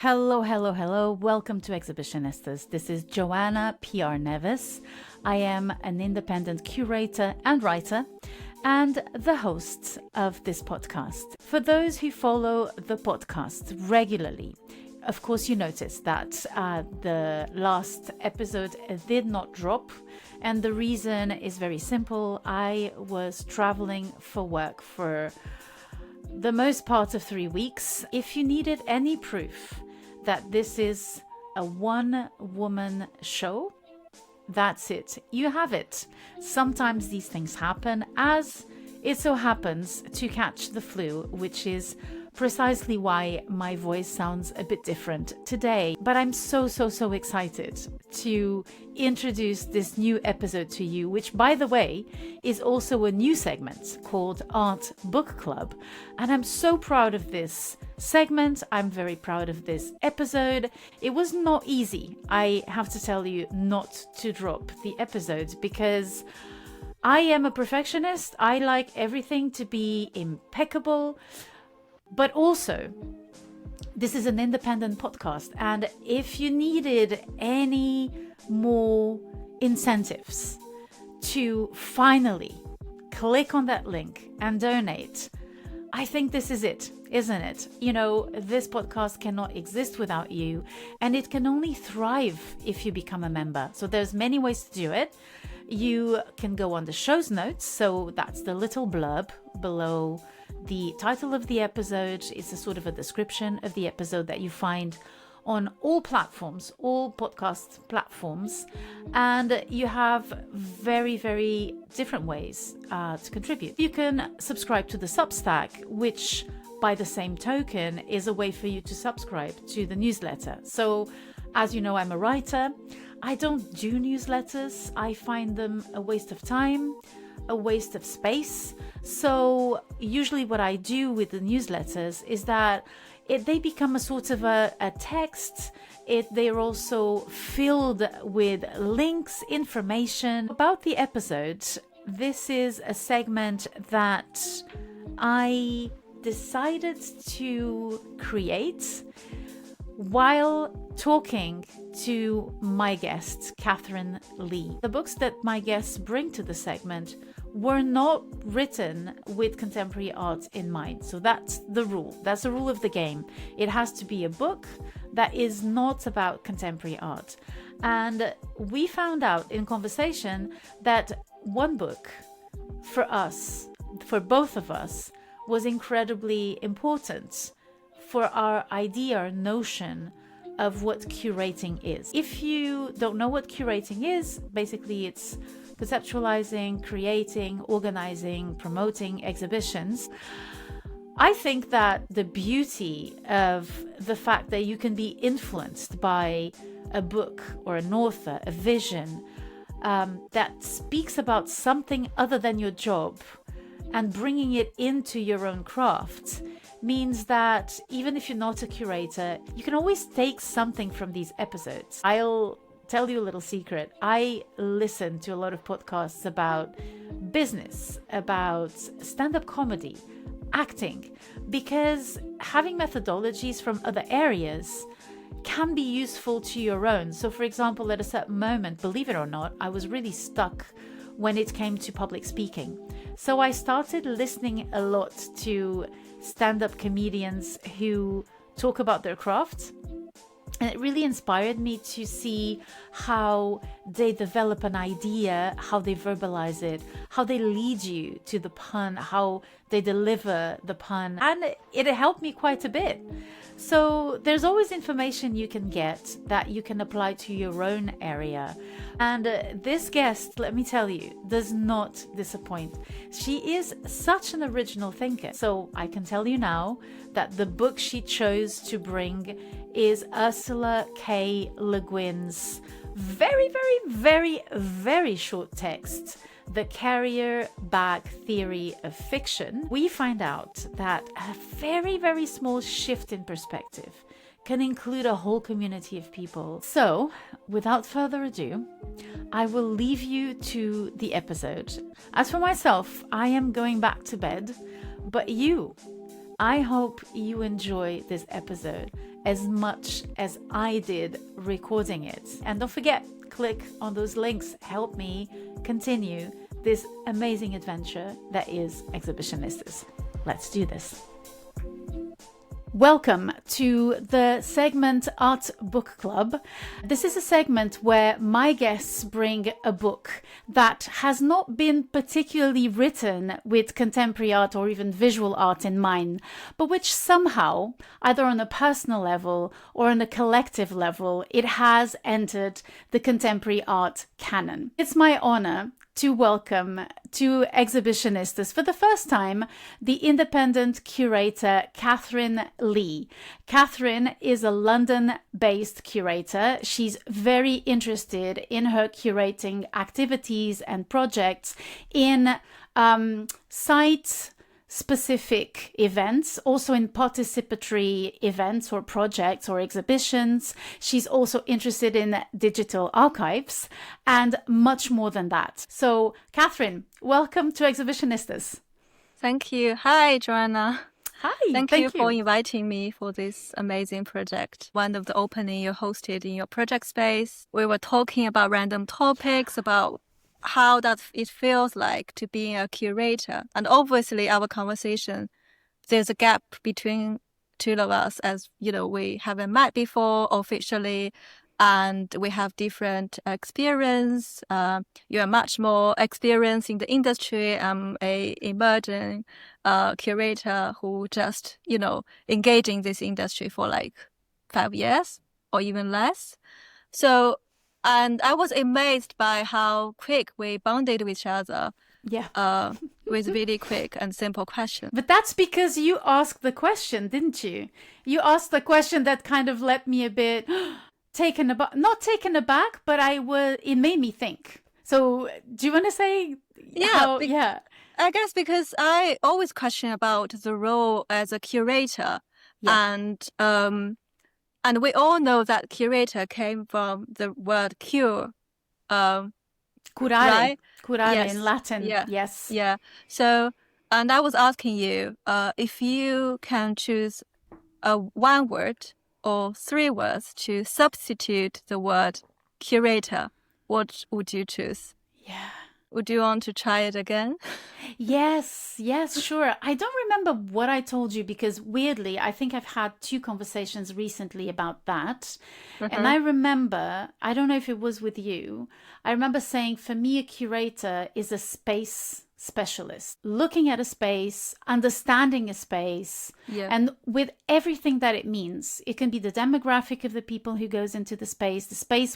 Hello, hello, hello. Welcome to Exhibitionistas. This is Joana Neves. I am an independent curator and writer and the host of this podcast. For those who follow the podcast regularly, of course, you noticed that the last episode did not drop. And the reason is very simple. I was traveling for work for the most part of 3 weeks. If you needed any proof that this is a one-woman show, that's it. You have it. Sometimes these things happen, as it so happens to catch the flu, which is precisely why my voice sounds a bit different today. But I'm so excited to introduce this new episode to you, which, by the way, is also a new segment called Art Book Club. And I'm so proud of this segment. I'm very proud of this episode. It was not easy, I have to tell you, not to drop the episodes, because I am a perfectionist. I like everything to be impeccable. But also, this is an independent podcast, and if you needed any more incentives to finally click on that link and donate, I think this is it, isn't it? You know, this podcast cannot exist without you, and it can only thrive if you become a member. So there's many ways to do it. You can go on the show's notes, so that's the little blurb below the title of the episode. It's a sort of a description of the episode that you find on all platforms, all podcast platforms. And you have very different ways to contribute. You can subscribe to the Substack, which by the same token is a way for you to subscribe to the newsletter. So as you know, I'm a writer. I don't do newsletters. I find them a waste of time, a waste of space. So usually what I do with the newsletters is that they become a sort of a text. They're also filled with links, information about the episode. This is a segment that I decided to create while talking to my guest, Catherine Lee. The books that my guests bring to the segment were not written with contemporary art in mind. So that's the rule. That's the rule of the game. It has to be a book that is not about contemporary art. And we found out in conversation that one book for us, for both of us, was incredibly important for our idea, our notion of what curating is. If you don't know what curating is, basically it's conceptualizing, creating, organizing, promoting exhibitions. I think that the beauty of the fact that you can be influenced by a book or an author, a vision that speaks about something other than your job and bringing it into your own craft means that even if you're not a curator, you can always take something from these episodes. I'll tell you a little secret. I listen to a lot of podcasts about business, about stand-up comedy, acting, because having methodologies from other areas can be useful to your own. So for example, at a certain moment, believe it or not, I was really stuck when it came to public speaking. So I started listening a lot to stand-up comedians who talk about their craft. And it really inspired me to see how they develop an idea, how they verbalize it, how they lead you to the pun, how they deliver the pun. And it helped me quite a bit. So there's always information you can get that you can apply to your own area. And this guest, let me tell you, does not disappoint. She is such an original thinker. So I can tell you now that the book she chose to bring is Ursula K. Le Guin's very short text, The Carrier Bag Theory of Fiction. We find out that a very small shift in perspective can include a whole community of people. So, without further ado, I will leave you to the episode. As for myself, I am going back to bed, but I hope you enjoy this episode. as much as I did recording it. And don't forget, click on those links. Help me continue this amazing adventure that is Exhibitionistas. Let's do this. Welcome to the segment Art Book Club. This is a segment where my guests bring a book that has not been particularly written with contemporary art or even visual art in mind, but which somehow, either on a personal level or on a collective level, it has entered the contemporary art canon. It's my honor to welcome to Exhibitionistas for the first time the independent curator Catherine Lee. Catherine is a London-based curator. She's very interested in her curating activities and projects in site-specific events, also in participatory events or projects or exhibitions. She's also interested in digital archives and much more than that. So, Catherine, welcome to Exhibitionistas. Thank you. Hi, Joanna. Hi. Thank you for inviting me for this amazing project. One of the opening you hosted in your project space, we were talking about random topics, about how that it feels like to be a curator. And obviously our conversation, there's a gap between two of us, as you know, we haven't met before officially, and we have different experience. You are much more experienced in the industry. I'm a emerging curator who just, engaged in this industry for like 5 years or even less. So, and I was amazed by how quick we bonded with each other. Yeah. With really quick and simple questions. But that's because you asked the question, didn't you? You asked the question that kind of let me a bit taken aback. Not taken aback, but it made me think. So do you want to say how? Yeah. I guess because I always question about the role as a curator. Yeah. And we all know that curator came from the word cure. Curare. Right? Curare yes. in Latin. Yeah. Yes. Yeah. So, and I was asking you, if you can choose one word or 3 words to substitute the word curator, what would you choose? Yeah. Would you want to try it again? Yes, sure. I don't remember what I told you because weirdly, I think I've had 2 conversations recently about that. And I remember, I don't know if it was with you, I remember saying for me, a curator is a space specialist, looking at a space, understanding a space, and with everything that it means. It can be the demographic of the people who goes into the space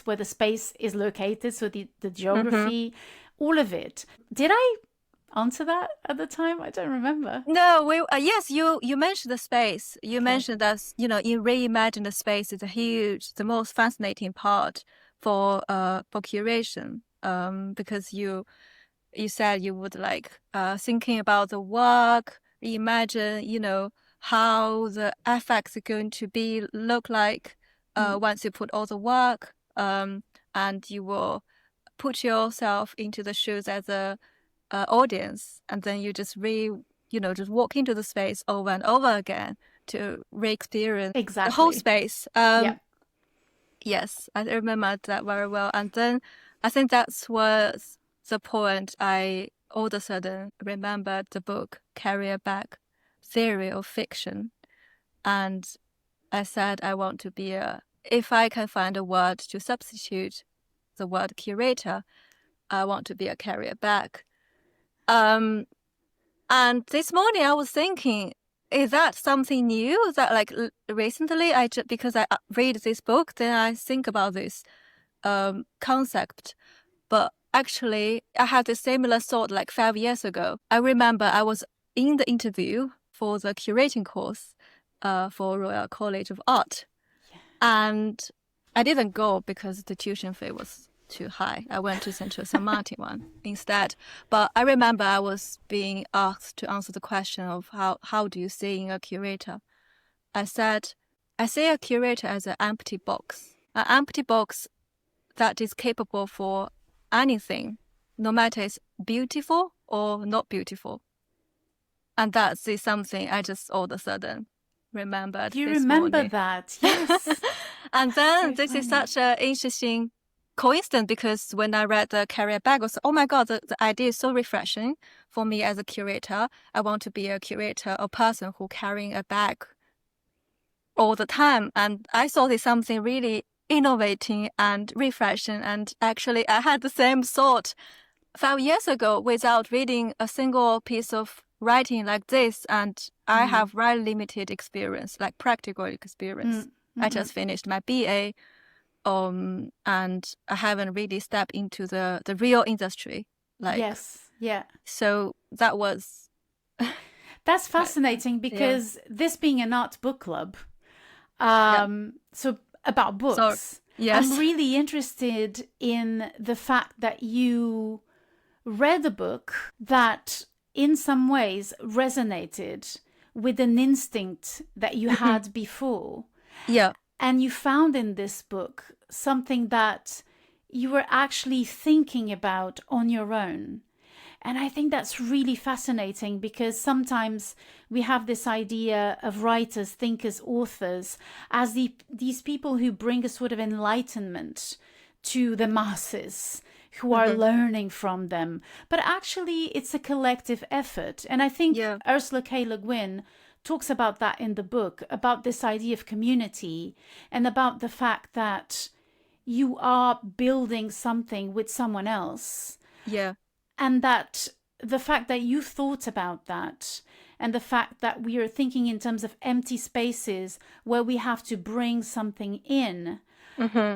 where the space is located, so the geography, all of it. Did I answer that at the time? I don't remember. No, yes, you mentioned the space. You mentioned that, in reimagine the space is the most fascinating part for curation, because you said you would like thinking about the work, imagine, how the effects are going to look like once you put all the work, and you will put yourself into the shoes as a audience, and then you just just walk into the space over and over again to re-experience the whole space. Yes, I remember that very well. And then I think that was the point I all of a sudden remembered the book Carrier Bag Theory of Fiction. And I said I want to be if I can find a word to substitute the word curator, I want to be a carrier bag. And this morning I was thinking, is that something new? Is that like recently because I read this book, then I think about this concept. But actually, I had a similar thought like 5 years ago. I remember I was in the interview for the curating course for Royal College of Art. Yeah. And I didn't go because the tuition fee was too high. I went to Central St. Martin one instead. But I remember I was being asked to answer the question of how do you see a curator? I said, I see a curator as an empty box. An empty box that is capable for anything, no matter it's beautiful or not beautiful. And that is something I just all of a sudden remembered You this remember morning. that, yes. And then So this is funny. such an interesting coincidence, because when I read the career bag, I was, oh my God, the idea is so refreshing for me as a curator. I want to be a curator, a person who carrying a bag all the time. And I thought it's something really innovating and refreshing. And actually, I had the same thought 5 years ago without reading a single piece of writing like this. And I have very limited experience, like practical experience. I just finished my BA, and I haven't really stepped into the real industry. Like, Yes, yeah. so that was... That's fascinating because this being an art book club, so about books, So, yes. I'm really interested in the fact that you read a book that in some ways resonated with an instinct that you had before. Yeah. And you found in this book something that you were actually thinking about on your own. And I think that's really fascinating because sometimes we have this idea of writers, thinkers, authors as these people who bring a sort of enlightenment to the masses who are learning from them. But actually, it's a collective effort. And I think Ursula K. Le Guin talks about that in the book, about this idea of community and about the fact that you are building something with someone else. Yeah. And that the fact that you thought about that and the fact that we are thinking in terms of empty spaces where we have to bring something in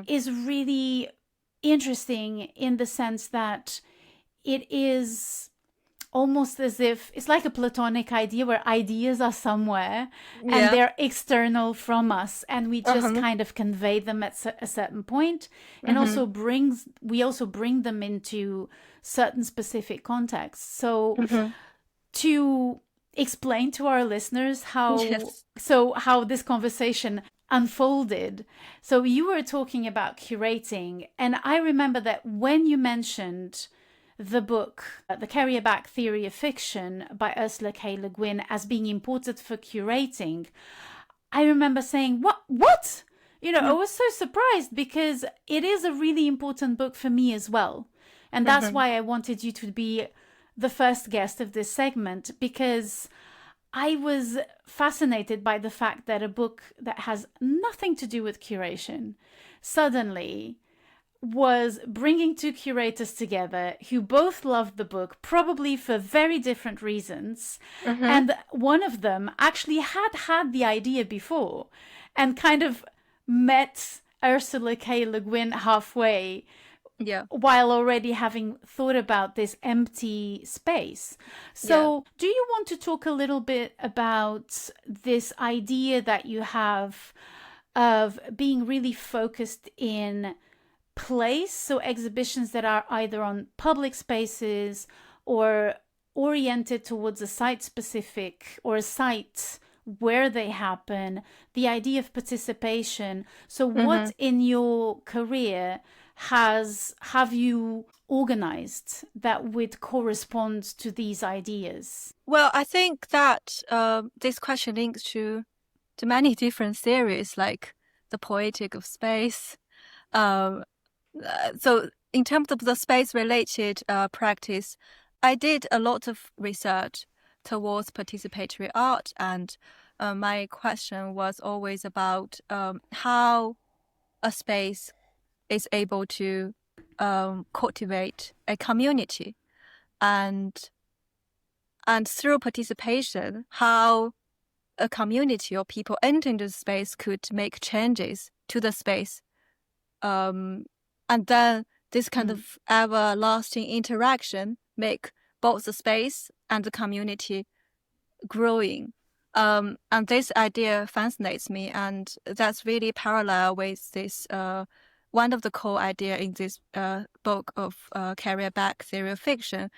is really interesting in the sense that it is almost as if it's like a Platonic idea where ideas are somewhere and they're external from us and we just kind of convey them at a certain point and we also bring them into certain specific contexts. So to explain to our listeners how this conversation unfolded. So you were talking about curating, and I remember that when you mentioned the book, The Carrier-Back Theory of Fiction by Ursula K. Le Guin as being important for curating, I remember saying, what? You know, I was so surprised because it is a really important book for me as well. And that's why I wanted you to be the first guest of this segment, because I was fascinated by the fact that a book that has nothing to do with curation suddenly was bringing two curators together who both loved the book, probably for very different reasons. And one of them actually had the idea before and kind of met Ursula K. Le Guin halfway while already having thought about this empty space. So do you want to talk a little bit about this idea that you have of being really focused in place, so exhibitions that are either on public spaces or oriented towards a site specific or a site where they happen, the idea of participation. So what in your career have you organized that would correspond to these ideas? Well, I think that this question links to many different theories, like the poetic of space. So in terms of the space-related practice, I did a lot of research towards participatory art, and my question was always about how a space is able to cultivate a community, and through participation, how a community or people entering the space could make changes to the space. And then this kind of everlasting interaction make both the space and the community growing. And this idea fascinates me, and that's really parallel with this one of the core idea in this book of Carrier-Back Theory of Fiction,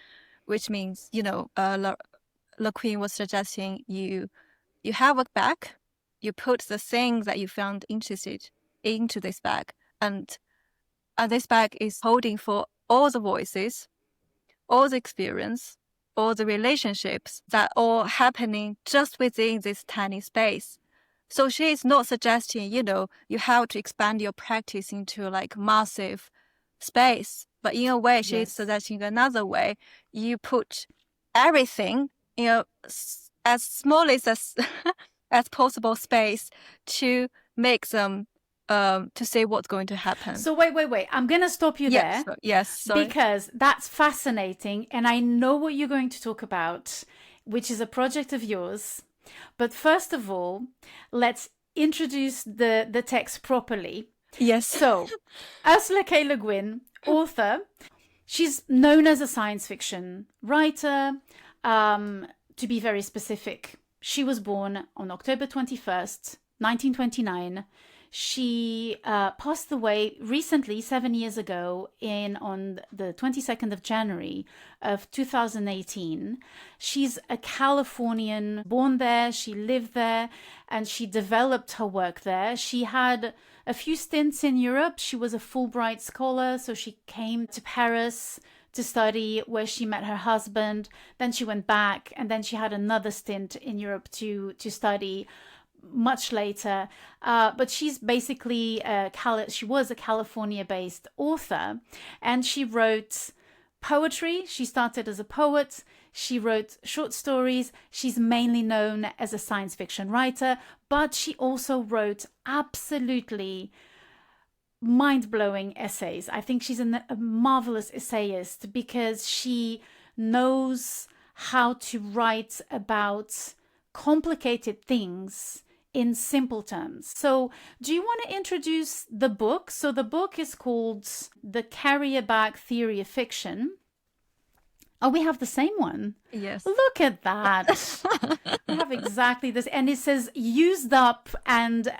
which means, Le Guin was suggesting you have a bag, you put the thing that you found interested into this bag, and this bag is holding for all the voices, all the experience, all the relationships that all happening just within this tiny space. So she is not suggesting, you have to expand your practice into like massive space. But in a way, she is suggesting another way. You put everything in as small as as possible space to make them to see what's going to happen. So wait. I'm going to stop you there. Yes, sorry. Because that's fascinating. And I know what you're going to talk about, which is a project of yours. But first of all, let's introduce the text properly. Yes. So, Ursula K. Guin, author, she's known as a science fiction writer. To be very specific, she was born on October 21st, 1929. She passed away recently, 7 years ago, on the 22nd of January of 2018. She's a Californian, born there, she lived there, and she developed her work there. She had a few stints in Europe. She was a Fulbright scholar, so she came to Paris to study, where she met her husband. Then she went back, and then she had another stint in Europe to study much later. But she's basically she was a California-based author, and she wrote poetry. She started as a poet. She wrote short stories. She's mainly known as a science fiction writer, but she also wrote absolutely mind-blowing essays. I think she's a marvelous essayist because she knows how to write about complicated things in simple terms. So do you want to introduce the book? So the book is called The Carrier Bag Theory of Fiction. Oh, we have the same one. Yes. Look at that. We have exactly this. And it says used up and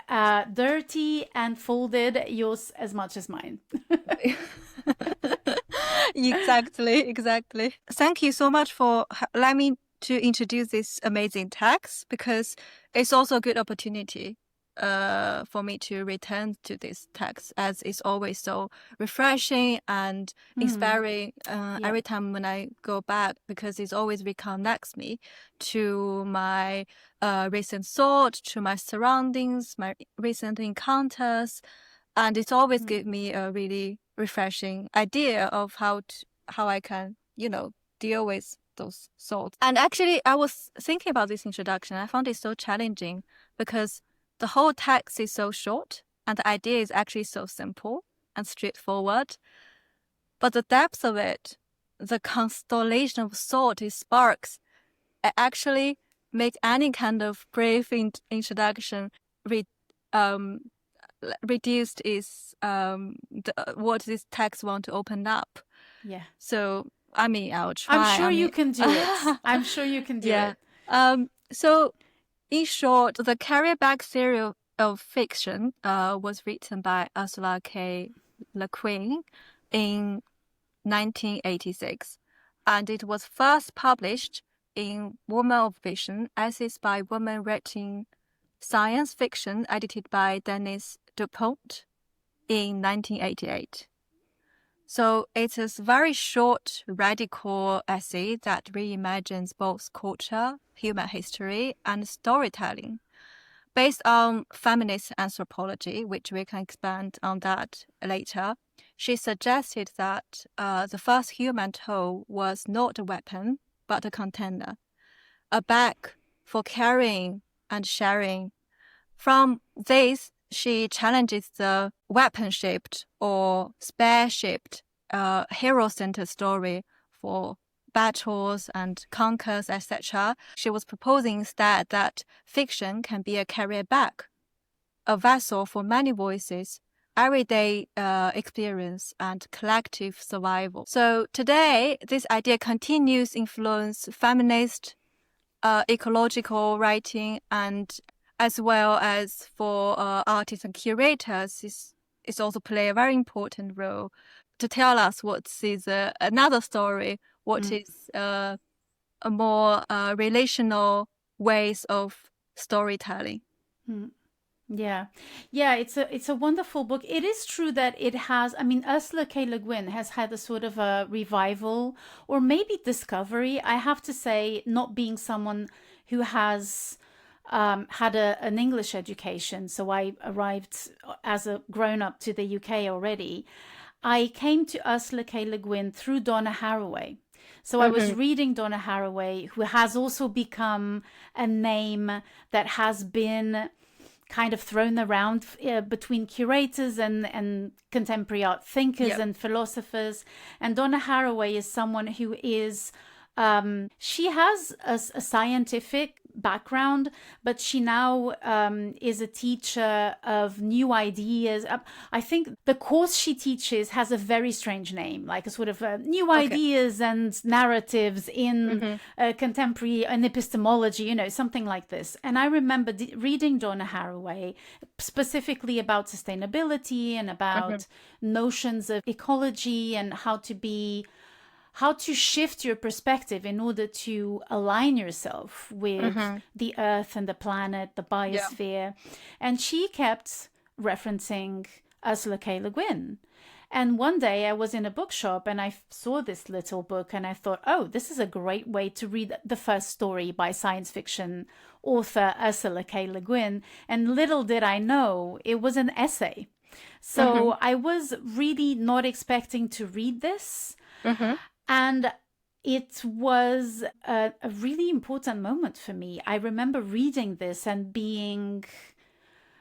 dirty and folded, yours as much as mine. Exactly. Thank you so much for allowing me to introduce this amazing text, because it's also a good opportunity for me to return to this text, as it's always so refreshing and inspiring every time when I go back, because it always reconnects me to my recent thought, to my surroundings, my recent encounters, and it's always give me a really refreshing idea of how I can, deal with those thoughts. And actually, I was thinking about this introduction. I found it so challenging because the whole text is so short and the idea is actually so simple and straightforward. But the depth of it, the constellation of thought it sparks, it actually make any kind of brief introduction reduced is what this text want to open up. Yeah. So, I'll try. I'm sure you can do it. I'm sure you can do it. So, in short, the Carrier Bag Theory of Fiction was written by Ursula K. Guin in 1986, and it was first published in Woman of Vision, Essays by Women Writing Science Fiction, edited by Dennis DuPont in 1988. So it is a very short, radical essay that reimagines both culture, human history, and storytelling, based on feminist anthropology, which we can expand on that later. She suggested that the first human tool was not a weapon, but a container, a bag for carrying and sharing. From this, she challenges the weapon-shaped or spear-shaped hero-centered story for battles and conquers, etc. She was proposing instead that fiction can be a carrier bag, a vessel for many voices, everyday experience, and collective survival. So today, this idea continues to influence feminist, ecological writing, and as well as for artists and curators, is also play a very important role to tell us what is another story, what is a more relational ways of storytelling. Yeah, it's a wonderful book. It is true that it has, Ursula K. Guin has had a sort of a revival or maybe discovery. I have to say, not being someone who has had an English education, so I arrived as a grown-up to the UK already. I came to Ursula K. Le Guin through Donna Haraway. So I was reading Donna Haraway, who has also become a name that has been kind of thrown around between curators and contemporary art thinkers and philosophers. And Donna Haraway is someone who is, she has a scientific background, but she now is a teacher of new ideas. I think the course she teaches has a very strange name, like a sort of new ideas and narratives in contemporary and epistemology, you know, something like this. And I remember reading Donna Haraway specifically about sustainability and about notions of ecology and how to shift your perspective in order to align yourself with the earth and the planet, the biosphere. And she kept referencing Ursula K. Le Guin. And one day I was in a bookshop and I saw this little book and I thought, oh, this is a great way to read the first story by science fiction author Ursula K. Le Guin. And little did I know, it was an essay. So I was really not expecting to read this. And it was a really important moment for me. I remember reading this and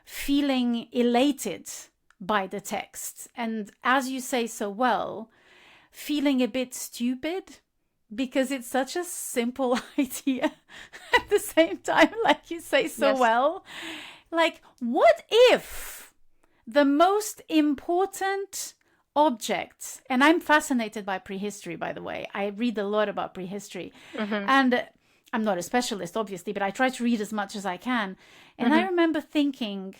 feeling elated by the text. And as you say so well, feeling a bit stupid because it's such a simple idea at the same time, like you say so well. Like, what if the most important objects, and I'm fascinated by prehistory, by the way. I read a lot about prehistory. And I'm not a specialist, obviously, but I try to read as much as I can. And I remember thinking,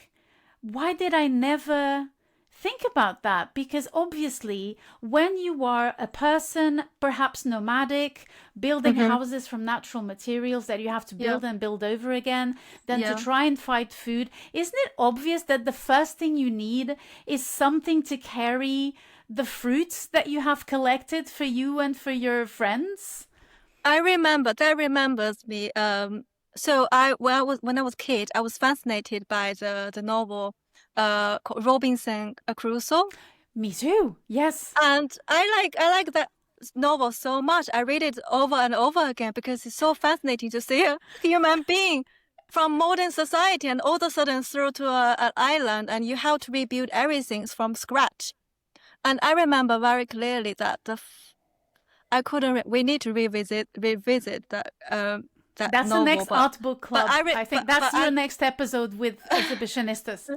why did I never think about that? Because obviously, when you are a person, perhaps nomadic, building houses from natural materials that you have to build and build over again, then to try and find food, isn't it obvious that the first thing you need is something to carry the fruits that you have collected for you and for your friends? That remembers me. So when I was a kid, I was fascinated by the novel called Robinson Crusoe. Me too. Yes. And I like that novel so much. I read it over and over again because it's so fascinating to see a human being from modern society and all of a sudden throw to an island and you have to rebuild everything from scratch. And I remember very clearly that we need to revisit that. That's novel, the next art book club. I think that's your next episode with Exhibitionistas.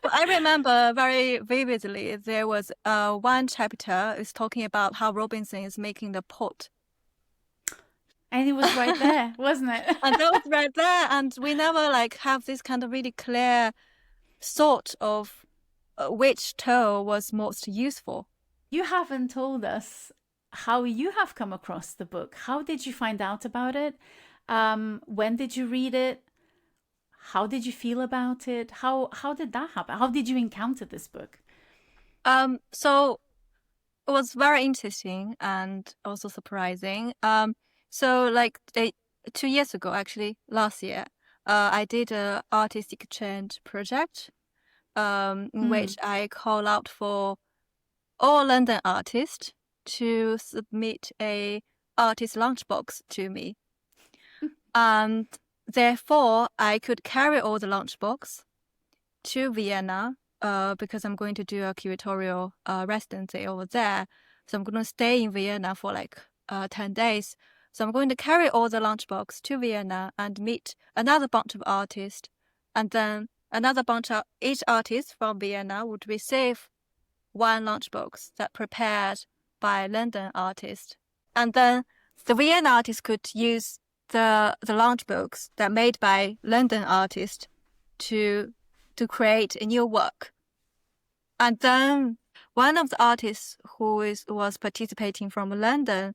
But I remember very vividly there was one chapter is talking about how Robinson is making the pot. And it was right there, wasn't it? And that was right there. And we never have this kind of really clear thought of which tool was most useful. You haven't told us how you have come across the book. How did you find out about it? When did you read it? How did you feel about it? How did that happen? How did you encounter this book? So it was very interesting and also surprising. So 2 years ago, actually, last year, I did an artistic exchange project in which I call out for all London artists to submit a artist lunchbox to me. And therefore, I could carry all the lunchbox to Vienna because I'm going to do a curatorial residency over there. So I'm going to stay in Vienna for 10 days. So I'm going to carry all the lunchbox to Vienna and meet another bunch of artists. And then another bunch of each artist from Vienna would receive one lunchbox that prepared by London artists. And then the Vienna artists could use the lunchbox that made by London artists to create a new work. And then one of the artists who was participating from London,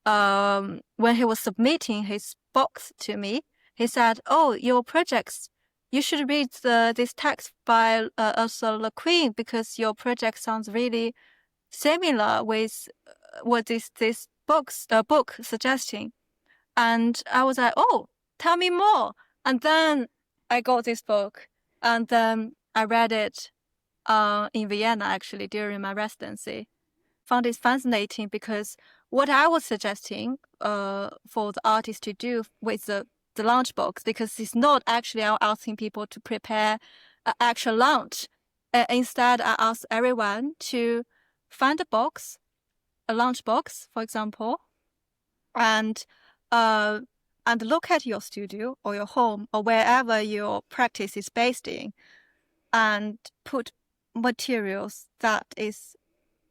when he was submitting his box to me, he said, "Oh, your projects, you should read this text by Ursula K because your project sounds really similar with what this book suggesting." And I was like, "Oh, tell me more." And then I got this book, and then I read it in Vienna, actually, during my residency. Found it fascinating because what I was suggesting for the artist to do with the lunchbox, because it's not actually asking people to prepare an actual lunch. Instead, I asked everyone to find a box, a lunchbox, for example, and look at your studio or your home or wherever your practice is based in, and put materials that is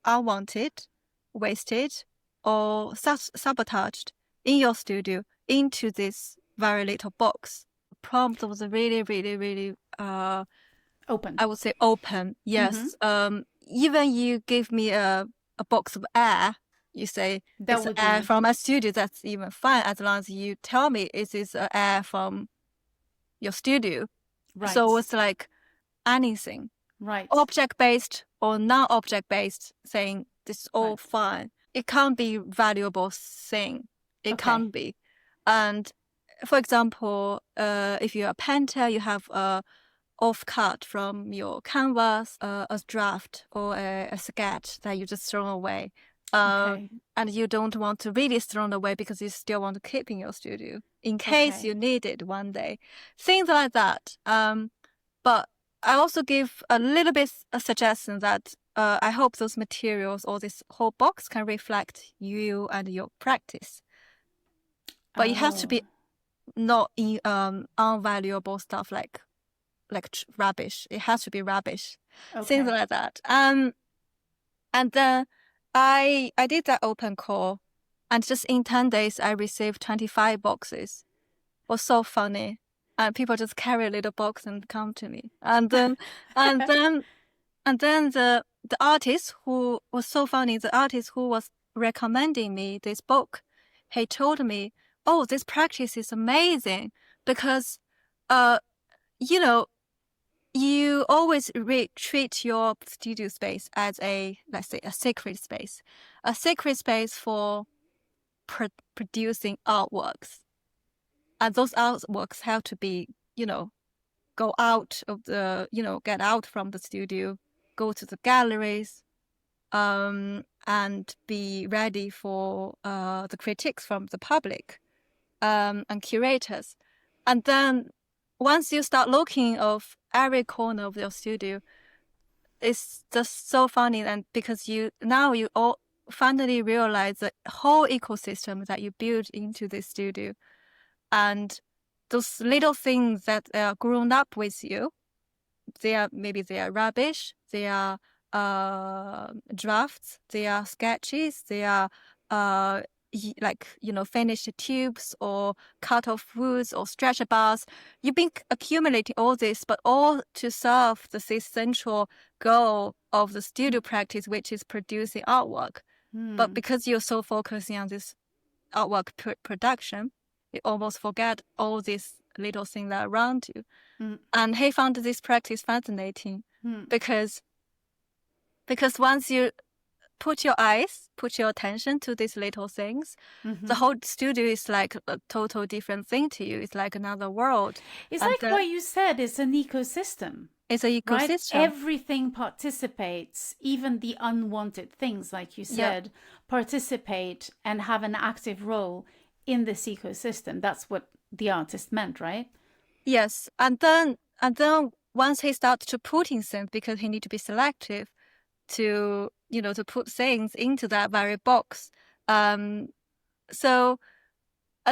unwanted, wasted, or sabotaged in your studio into this very little box. The prompt was really, really, really open. I would say open. Yes. Even you give me a box of air, you say it's air from a studio, that's even fine, as long as you tell me it is air from your studio. Right. So it's like anything. Right. Object-based or non-object-based, saying this is all fine. It can't be valuable thing. It can't be. And for example, if you're a painter, you have a off-cut from your canvas, a draft or a sketch that you just throw away. And you don't want to really throw away because you still want to keep in your studio in case you need it one day. Things like that. But I also give a little bit a suggestion that I hope those materials or this whole box can reflect you and your practice. But it has to be not unvaluable stuff like rubbish. It has to be rubbish. Things like that. And then I did that open call, and just in 10 days I received 25 boxes. It was so funny. And people just carry a little box and come to me. And then the artist who was so funny, the artist who was recommending me this book, he told me, "Oh, this practice is amazing because, you always treat your studio space as let's say, a sacred space for producing artworks. And those artworks have to be, go out of get out from the studio, go to the galleries, and be ready for the critiques from the public and curators. And then once you start looking of every corner of your studio, it's just so funny, and because you all finally realize the whole ecosystem that you build into this studio, and those little things that are grown up with you, they are rubbish, they are drafts, they are sketches, they are finished tubes or cut off woods or stretcher bars. You've been accumulating all this, but all to serve this central goal of the studio practice, which is producing artwork. But because you're so focusing on this artwork production, you almost forget all these little things that are around you. And he found this practice fascinating because once you put your attention to these little things, the whole studio is like a total different thing to you. It's like another world. It's like what you said, it's an ecosystem. It's an ecosystem. Right? Everything participates, even the unwanted things, like you said, participate and have an active role in this ecosystem. That's what the artist meant, right? Yes. And then once he starts to putting things, because he need to be selective to put things into that very box. And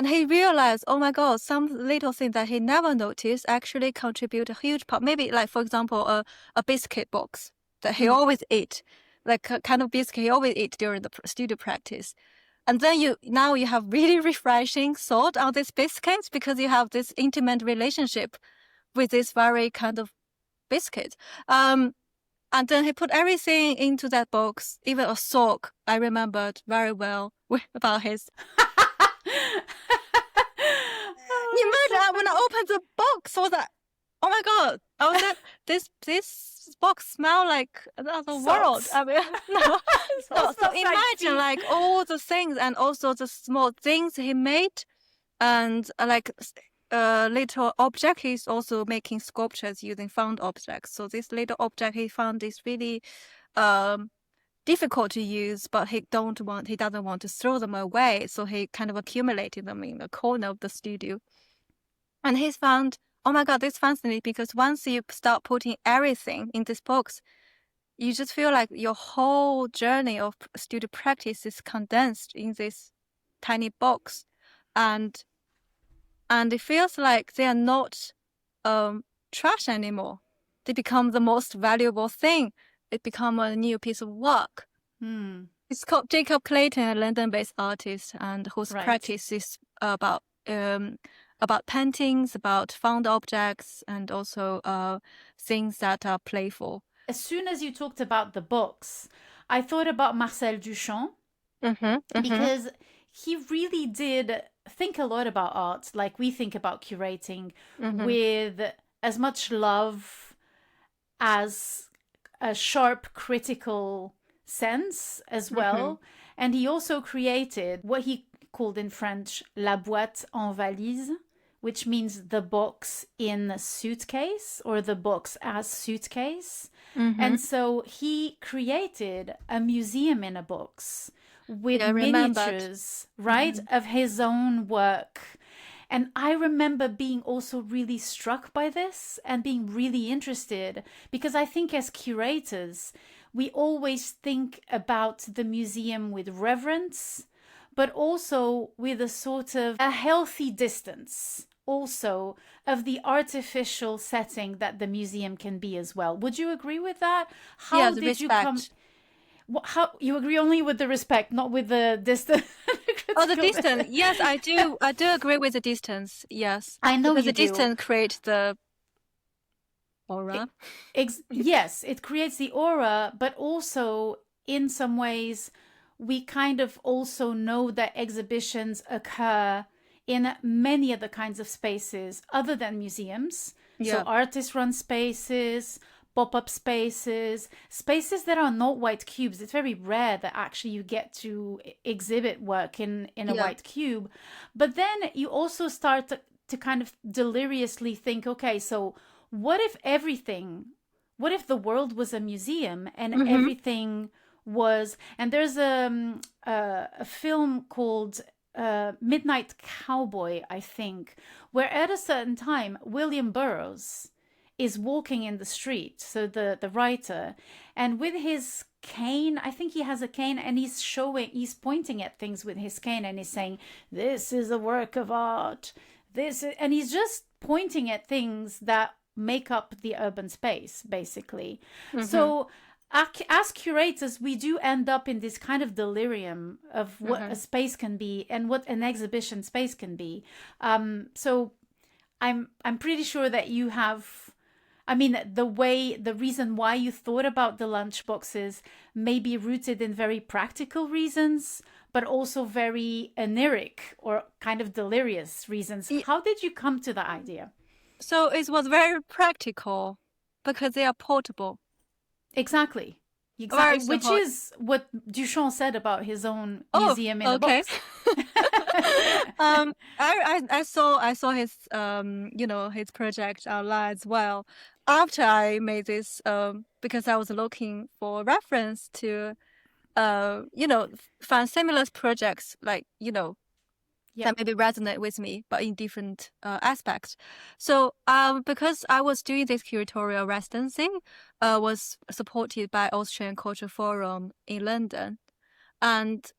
he realized, oh my God, some little thing that he never noticed actually contribute a huge part. Maybe like, for example, a biscuit box that he always ate, like a kind of biscuit he always ate during the studio practice. And then you have really refreshing thought on this biscuit because you have this intimate relationship with this very kind of biscuit. And then he put everything into that box, even a sock. I remembered very well about his. Imagine when I opened the box, I was like, oh my God. I was like, this box smell like another world. I mean, no. So imagine like all the things and also the small things he made, and like little object, he's also making sculptures using found objects. So this little object he found is really difficult to use, but he doesn't want to throw them away. So he kind of accumulated them in the corner of the studio. And he's found, oh my God, this is fascinating, because once you start putting everything in this box, you just feel like your whole journey of studio practice is condensed in this tiny box. And it feels like they are not trash anymore. They become the most valuable thing. It become a new piece of work. It's called Jacob Clayton, a London-based artist, and whose practice is about paintings, about found objects, and also things that are playful. As soon as you talked about the books, I thought about Marcel Duchamp, because he really did think a lot about art, like we think about curating, with as much love as a sharp critical sense as well. And he also created what he called in French la boîte en valise, which means the box in suitcase, or the box as suitcase. And so he created a museum in a box with miniatures, of his own work. And I remember being also really struck by this and being really interested, because I think as curators, we always think about the museum with reverence, but also with a sort of a healthy distance also of the artificial setting that the museum can be as well. Would you agree with that? How did you come? How you agree only with the respect, not with the distance? Oh, the distance. Yes, I do. I do agree with the distance. Yes, I know because you the distance creates the aura. Yes, it creates the aura, but also in some ways we kind of also know that exhibitions occur in many other kinds of spaces other than museums. So artist-run spaces, pop-up spaces, spaces that are not white cubes. It's very rare that actually you get to exhibit work in a white cube. But then you also start to kind of deliriously think, okay, so what if the world was a museum and everything was, and there's a film called Midnight Cowboy, I think, where at a certain time William Burroughs is walking in the street, so the writer, and with his cane, I think he has a cane, and he's pointing at things with his cane, and he's saying, this is a work of art, and he's just pointing at things that make up the urban space, basically. So as curators, we do end up in this kind of delirium of what a space can be and what an exhibition space can be. So I'm pretty sure that you have, I mean, the reason why you thought about the lunchboxes may be rooted in very practical reasons, but also very oniric or kind of delirious reasons. How did you come to the idea? So it was very practical because they are portable. Exactly. Which is what Duchamp said about his own museum in the box. I saw his his project online as well. After I made this, because I was looking for reference to, find similar projects like that maybe resonate with me, but in different aspects. So because I was doing this curatorial residency, was supported by Austrian Culture Forum in London. And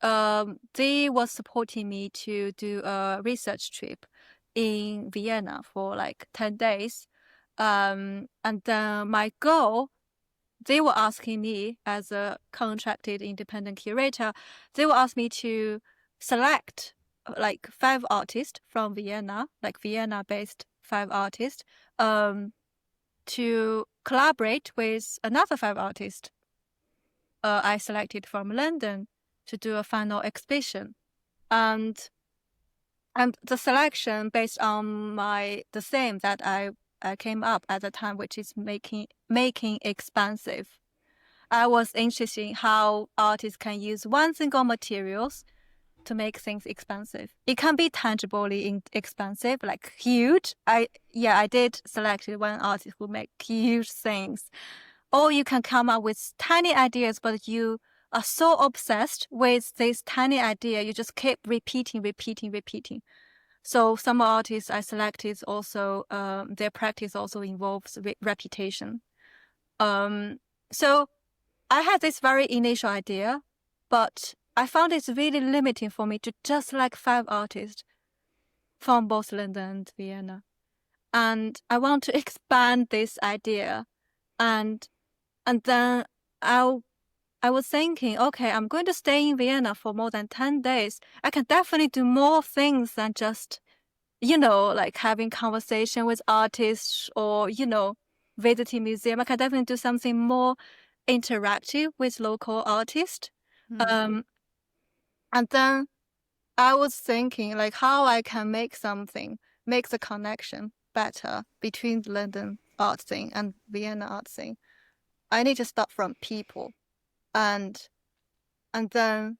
they was supporting me to do a research trip in Vienna for like 10 days. And my goal, they were asking me as a contracted independent curator, they were asking me to select like 5 artists from Vienna, like Vienna-based 5 artists, to collaborate with another 5 artists I selected from London to do a final exhibition. And the selection based on the theme that I came up at the time, which is making expansive. I was interested in how artists can use one single materials to make things expensive. It can be tangibly expensive, like huge. I did select one artist who make huge things. Or you can come up with tiny ideas, but you are so obsessed with this tiny idea, you just keep repeating. So some artists I selected also, their practice also involves repetition. So I had this very initial idea, but I found it's really limiting for me to just select 5 artists from both London and Vienna. And I want to expand this idea. And then I was thinking, okay, I'm going to stay in Vienna for more than 10 days. I can definitely do more things than just, like having conversation with artists or, visiting museum. I can definitely do something more interactive with local artists. Mm. And then I was thinking like how I can make the connection better between the London art scene and Vienna art scene. I need to start from people. And then,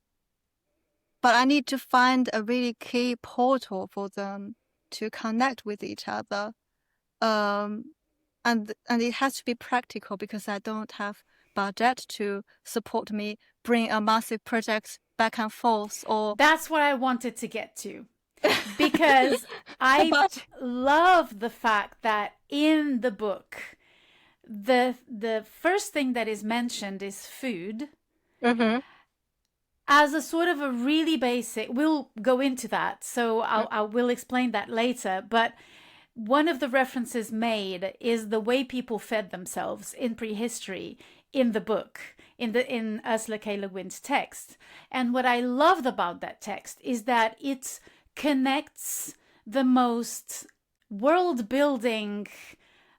but I need to find a really key portal for them to connect with each other. And it has to be practical because I don't have budget to support me bring a massive project back and forth. Or that's what I wanted to get to, because I love the fact that in the book, the first thing that is mentioned is food. Mm-hmm. As a sort of a really basic, we'll go into that, so I will explain that later, but one of the references made is the way people fed themselves in prehistory in the book, in Ursula K. Guin's text. And what I loved about that text is that it connects the most world-building,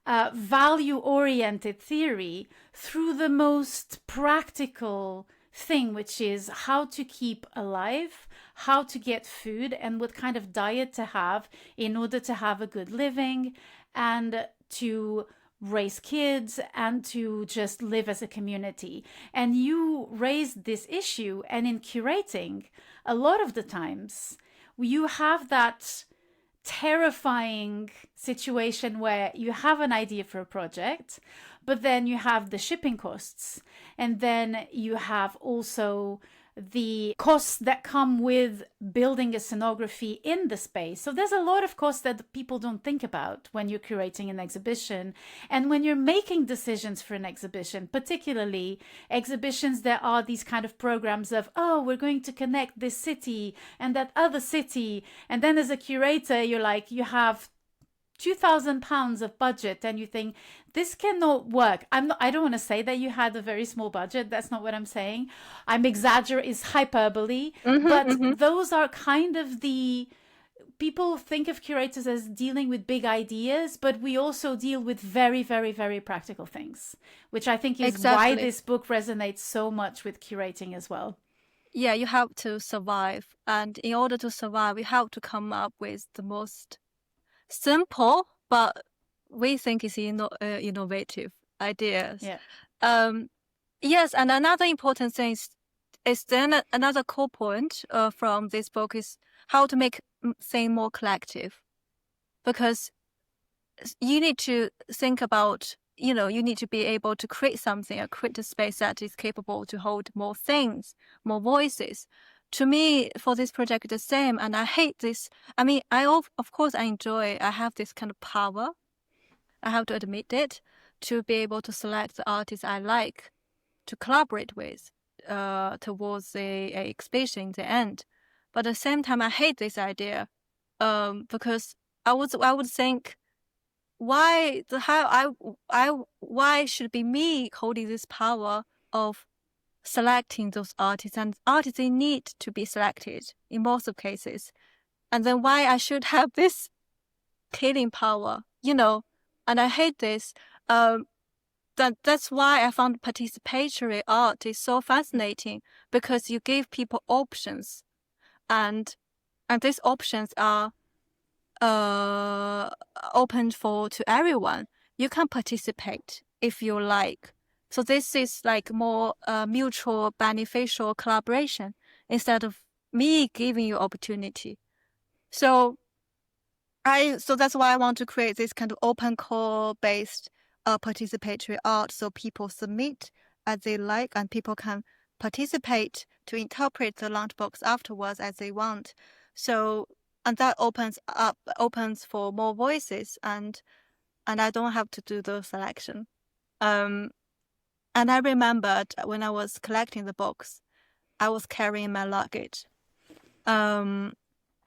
value-oriented theory through the most practical thing, which is how to keep alive, how to get food, and what kind of diet to have in order to have a good living and to raise kids and to just live as a community. And you raised this issue, and in curating, a lot of the times you have that terrifying situation where you have an idea for a project, but then you have the shipping costs, and then you have also the costs that come with building a scenography in the space. So there's a lot of costs that people don't think about when you're curating an exhibition. And when you're making decisions for an exhibition, particularly exhibitions that are these kind of programs of, oh, we're going to connect this city and that other city. And then as a curator, you're like, you have £2,000 of budget and you think this cannot work. I don't want to say that you had a very small budget. That's not what I'm saying. I'm exaggerating, is hyperbole. But those are kind of the people think of curators as dealing with big ideas, but we also deal with very, very, very practical things, which I think is why this book resonates so much with curating as well. Yeah, you have to survive. And in order to survive, you have to come up with the most simple, but we think is innovative ideas. Yeah. Yes, and another important thing is then another core point from this book is how to make things more collective, because you need to think about, you need to be able to create something, create a space that is capable to hold more things, more voices. To me, for this project, the same, and I hate this. I mean, of course I have this kind of power, I have to admit it, to be able to select the artists I like to collaborate with towards a exhibition in the end. But at the same time, I hate this idea because I would think, why should it be me holding this power of selecting those artists, and artists they need to be selected in most of cases, and then why I should have this killing power, and I hate this. That's why I found participatory art is so fascinating, because you give people options, and these options are open to everyone. You can participate if you like. So this is like more mutual beneficial collaboration instead of me giving you opportunity. So that's why I want to create this kind of open call based participatory art, so people submit as they like and people can participate to interpret the lunchbox afterwards as they want. So, and that opens for more voices, and I don't have to do the selection. And I remembered when I was collecting the box, I was carrying my luggage.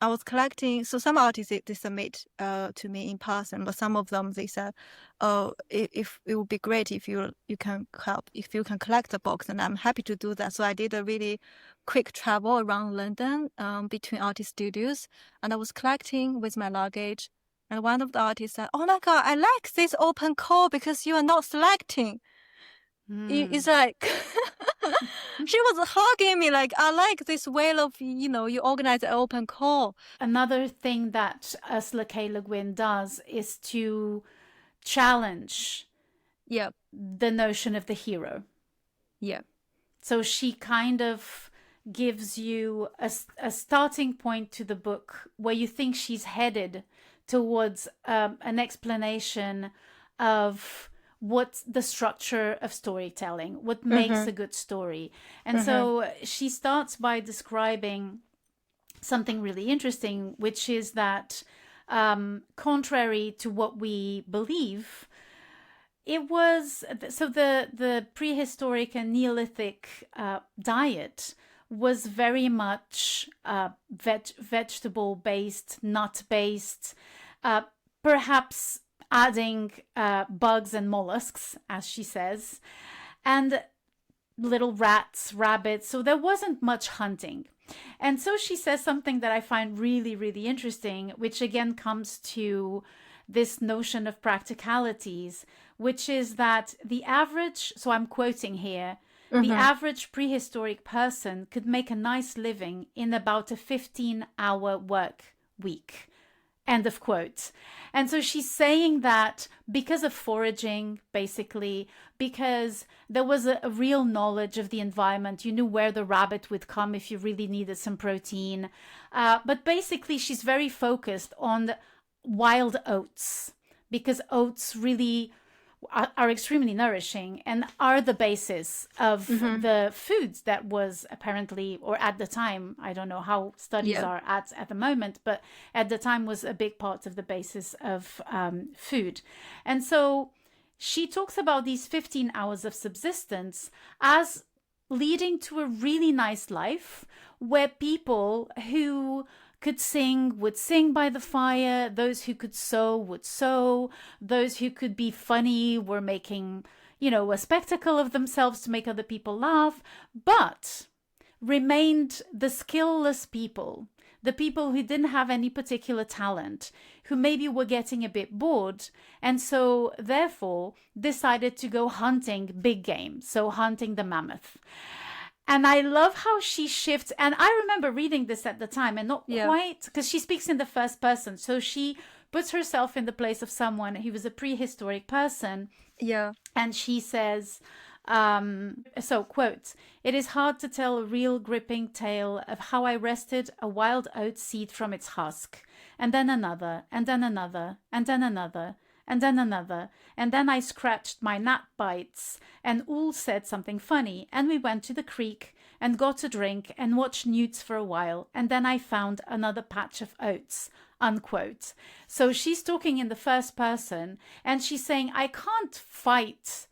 I was collecting, so some artists they submit to me in person, but some of them they said, "Oh, if it would be great if you can help, if you can collect the box," and I'm happy to do that. So I did a really quick travel around London between artist studios, and I was collecting with my luggage. And one of the artists said, "Oh my God, I like this open call because you are not selecting." It's like she was hugging me like, I like this way of, you organize an open call. Another thing that Ursula K. Le Guin does is to challenge the notion of the hero. Yeah. So she kind of gives you a starting point to the book where you think she's headed towards an explanation of what's the structure of storytelling, what makes a good story. And so she starts by describing something really interesting, which is that contrary to what we believe, it was so the prehistoric and Neolithic diet was very much vegetable based, nut based, perhaps adding bugs and mollusks, as she says, and little rats, rabbits. So there wasn't much hunting. And so she says something that I find really, really interesting, which again comes to this notion of practicalities, which is that the average, so I'm quoting here, the average prehistoric person could make a nice living in about a 15-hour work week. End of quote. And so she's saying that because of foraging, basically, because there was a real knowledge of the environment, you knew where the rabbit would come if you really needed some protein. But basically, she's very focused on wild oats, because oats really are extremely nourishing and are the basis of the foods that was apparently, or at the time, I don't know how studies are at the moment, but at the time was a big part of the basis of food. And so she talks about these 15 hours of subsistence as leading to a really nice life where people who could sing would sing by the fire, those who could sew would sew, those who could be funny were making, a spectacle of themselves to make other people laugh, but remained the skillless people, the people who didn't have any particular talent, who maybe were getting a bit bored, and so therefore decided to go hunting big game, so hunting the mammoth. And I love how she shifts. And I remember reading this at the time and not quite, because she speaks in the first person. So she puts herself in the place of someone who was a prehistoric person. Yeah. And she says, so quote, "It is hard to tell a real gripping tale of how I wrested a wild oat seed from its husk, and then another, and then another, and then another, and then another, and then I scratched my gnat bites, and all said something funny, and we went to the creek, and got a drink, and watched newts for a while, and then I found another patch of oats," unquote. So she's talking in the first person, and she's saying, I can't fight,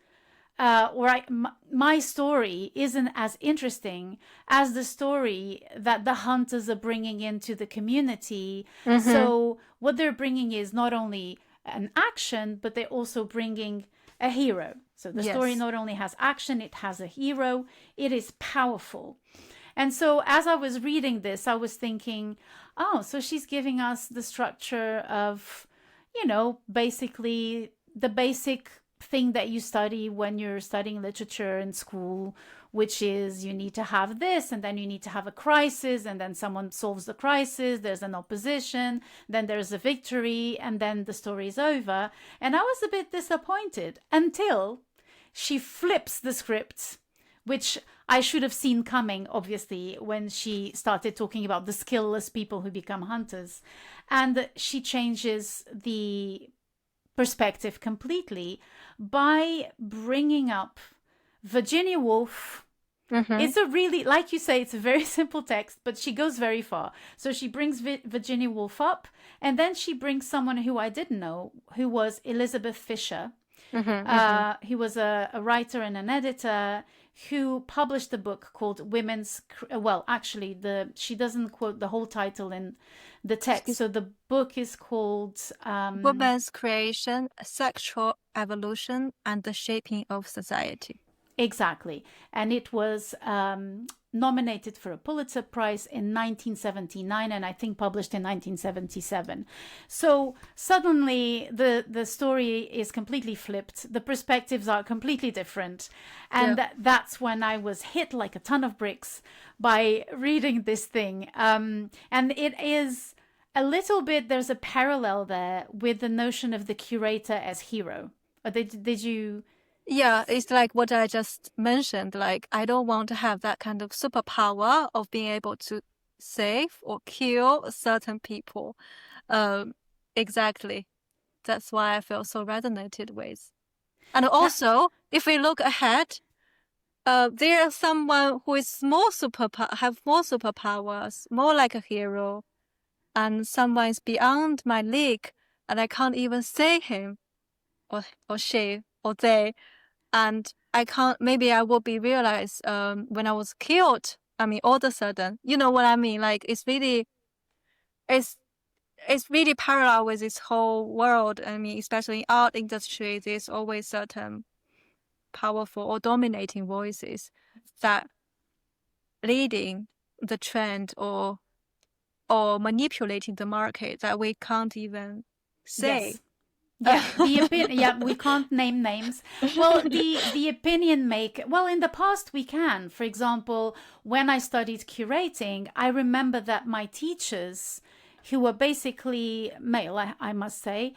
my story isn't as interesting as the story that the hunters are bringing into the community. So what they're bringing is not only an action, but they're also bringing a hero. So the story not only has action, it has a hero. It is powerful. And so as I was reading this, I was thinking, oh, so she's giving us the structure of, basically the basic thing that you study when you're studying literature in school, which is you need to have this, and then you need to have a crisis, and then someone solves the crisis, there's an opposition, then there's a victory, and then the story is over. And I was a bit disappointed until she flips the script which I should have seen coming, obviously, when she started talking about the skillless people who become hunters. And she changes the perspective completely by bringing up Virginia Woolf. It's a really, like you say, it's a very simple text, but she goes very far. So she brings Virginia Woolf up, and then she brings someone who I didn't know, who was Elizabeth Fisher, who was a writer and an editor who published a book called well, actually, she doesn't quote the whole title in the text. So the book is called Woman's Creation, Sexual Evolution, and the Shaping of Society. Exactly. And it was nominated for a Pulitzer Prize in 1979 and I think published in 1977. So suddenly the story is completely flipped. The perspectives are completely different. And that's when I was hit like a ton of bricks by reading this thing. And it is a little bit, there's a parallel there with the notion of the curator as hero. Or did you... Yeah, it's like what I just mentioned. Like, I don't want to have that kind of superpower of being able to save or kill certain people. Exactly. That's why I feel so resonated with. And also, if we look ahead, there is someone who is have more superpowers, more like a hero, and someone is beyond my league, and I can't even say him, or she, or they. And maybe I will be realized when I was killed. I mean, all of a sudden, you know what I mean? Like, it's really parallel with this whole world. I mean, especially in art industry, there's always certain powerful or dominating voices that leading the trend or manipulating the market that we can't even say. Yes. We can't name names. Well, the opinion maker, well, in the past we can. For example, when I studied curating, I remember that my teachers, who were basically male, I must say,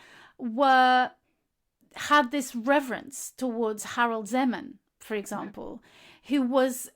had this reverence towards Harold Zeman, for example, who was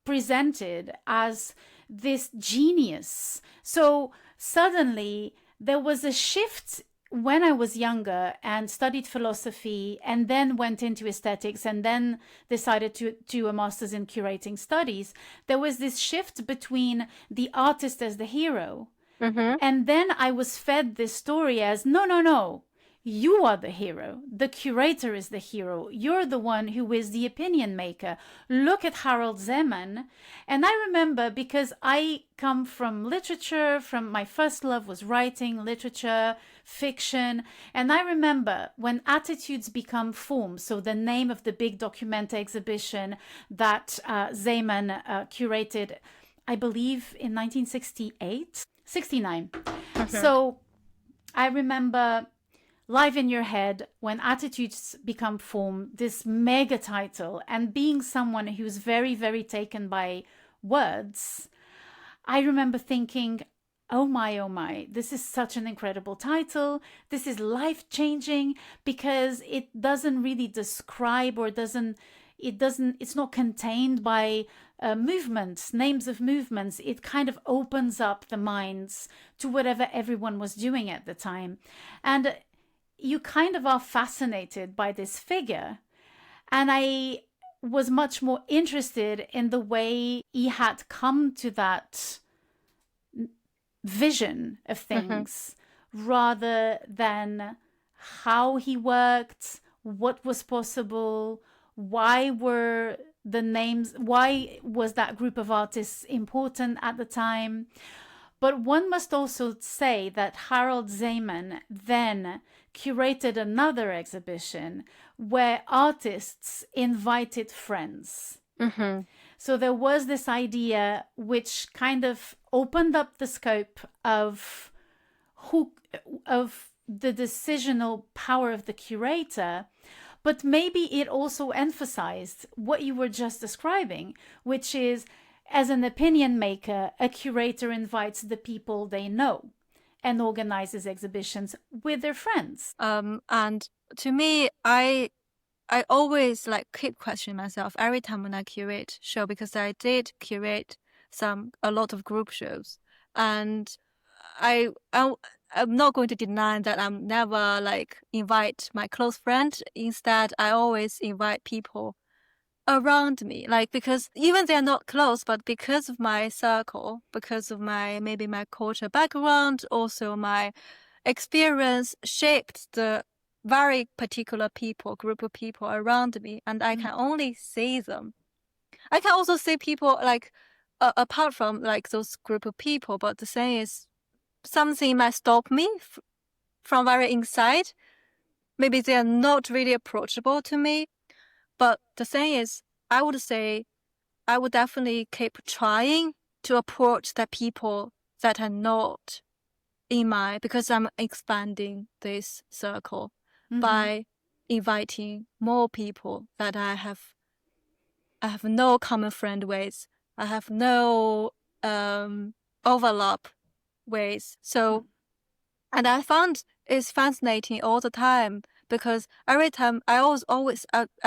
presented as this genius. So suddenly there was a shift when I was younger and studied philosophy and then went into aesthetics and then decided to do a master's in curating studies. There was this shift between the artist as the hero. And then I was fed this story as, no, you are the hero. The curator is the hero. You're the one who is the opinion maker. Look at Harold Zeman. And I remember, because I come from literature, from my first love was writing, literature, fiction. And I remember when Attitudes Become Form, so the name of the big Documenta exhibition that Zeman curated, I believe in 1969. So I remember Live in Your Head, When Attitudes Become Form, this mega title, and being someone who's very, very taken by words, I remember thinking, oh my, this is such an incredible title. This is life-changing because it doesn't really describe or it's not contained by movements, names of movements. It kind of opens up the minds to whatever everyone was doing at the time. And you kind of are fascinated by this figure. And I was much more interested in the way he had come to that vision of things rather than how he worked, what was possible, why was that group of artists important at the time. But one must also say that Harold Zeman then curated another exhibition where artists invited friends. So there was this idea which kind of opened up the scope of the decisional power of the curator, but maybe it also emphasized what you were just describing, which is, as an opinion maker, a curator invites the people they know and organizes exhibitions with their friends. And to me, I I always like keep questioning myself every time when I curate show, because I did curate a lot of group shows, and I I'm not going to deny that I'm never like invite my close friend. Instead, I always invite people around me, like, because even they're not close, but because of my circle, because of maybe my culture background, also my experience shaped the very particular group of people around me, and I can only see them. I can also see people like apart from like those group of people, but the thing is, something might stop me from very inside. Maybe they are not really approachable to me, but the thing is, I would say I would definitely keep trying to approach the people that are not because I'm expanding this circle by inviting more people that I have no common friend with. I have no overlap with. So, and I found it's fascinating all the time, because every time I've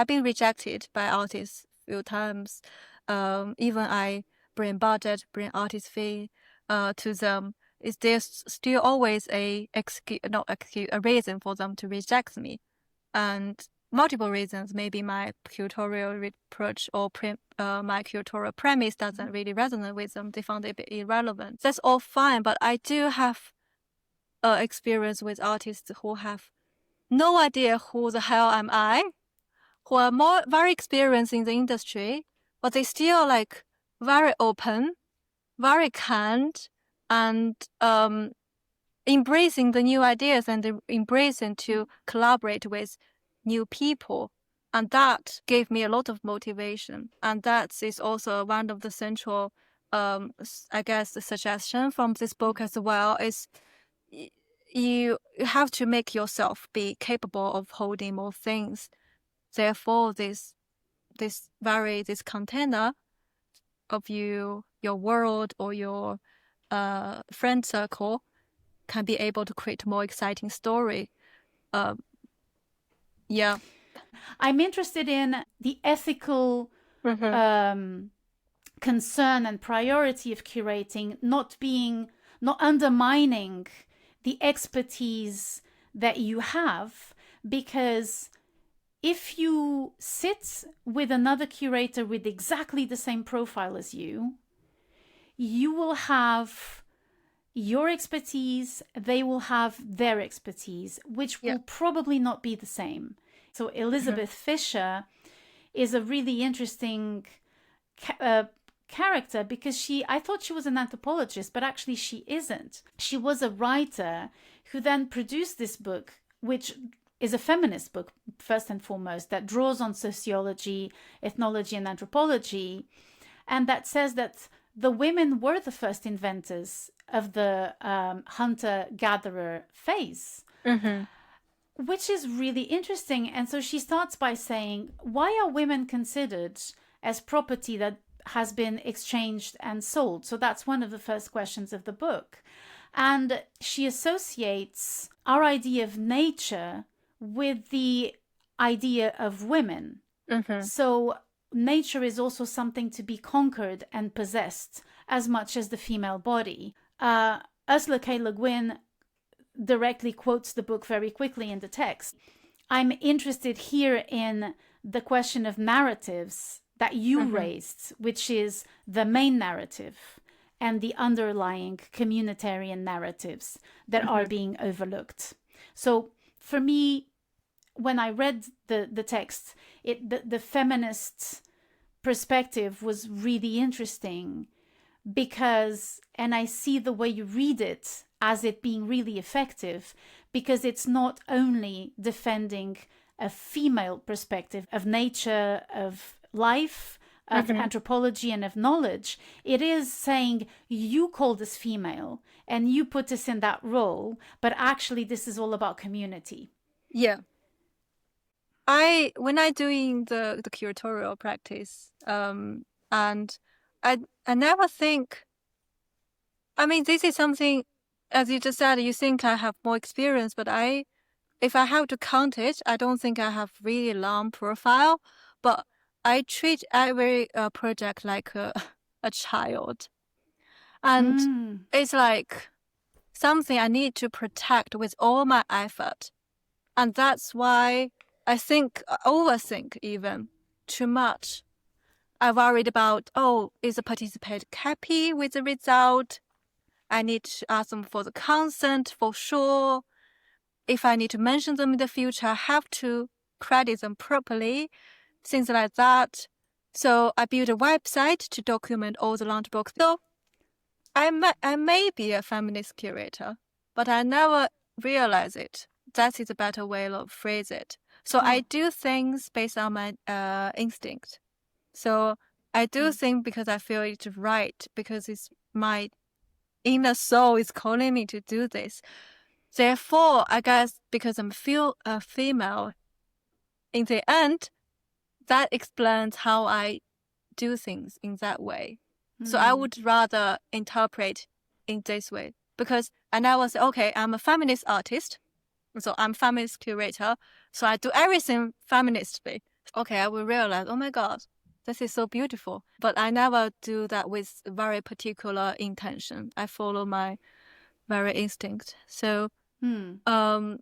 been rejected by artists a few times. Even I bring artist fee to them. There's still always a reason for them to reject me, and multiple reasons. Maybe my curatorial approach or my curatorial premise doesn't really resonate with them. They found it a bit irrelevant. That's all fine, but I do have experience with artists who have no idea who the hell am I, who are very experienced in the industry, but they still like very open, very kind, and embracing the new ideas and embracing to collaborate with new people. And that gave me a lot of motivation. And that is also one of the central, I guess, the suggestion from this book as well, is you have to make yourself be capable of holding more things. Therefore, this container of your world or your friend circle can be able to create more exciting story. Yeah. I'm interested in the ethical concern and priority of curating, not undermining the expertise that you have, because if you sit with another curator with exactly the same profile as you will have your expertise, they will have their expertise, which will probably not be the same. So Elizabeth Fisher is a really interesting character, because I thought she was an anthropologist, but actually she isn't. She was a writer who then produced this book, which is a feminist book, first and foremost, that draws on sociology, ethnology, and anthropology, and that says that the women were the first inventors of the hunter-gatherer phase, which is really interesting. And so she starts by saying, why are women considered as property that has been exchanged and sold? So that's one of the first questions of the book. And she associates our idea of nature with the idea of women. So nature is also something to be conquered and possessed as much as the female body. Ursula K. Le Guin directly quotes the book very quickly in the text. I'm interested here in the question of narratives that you raised, which is the main narrative and the underlying communitarian narratives that are being overlooked. So for me, when I read the text, the feminist perspective was really interesting, because, and I see the way you read it as it being really effective, because it's not only defending a female perspective of nature, of life, of anthropology, and of knowledge. It is saying, you called us female and you put us in that role, but actually this is all about community. Yeah. When I doing the curatorial practice, and I never think, I mean, this is something, as you just said, you think I have more experience, but I if I have to count it, I don't think I have really long profile, but I treat every project like a child. And it's like something I need to protect with all my effort. And that's why I overthink even too much. I worried about, is the participant happy with the result? I need to ask them for the consent for sure. If I need to mention them in the future, I have to credit them properly, things like that. So I built a website to document all the launch books. So I may be a feminist curator, but I never realize it. That is a better way to phrase it. So I do things based on my instinct. So I do things because I feel it's right, because it's my inner soul is calling me to do this. Therefore, I guess because I'm a female, in the end, that explains how I do things in that way. So I would rather interpret in this way, because I never say, okay, I'm a feminist artist, so I'm feminist curator, so I do everything feministly. Okay, I will realize, oh my God, this is so beautiful. But I never do that with very particular intention. I follow my very instinct. So, and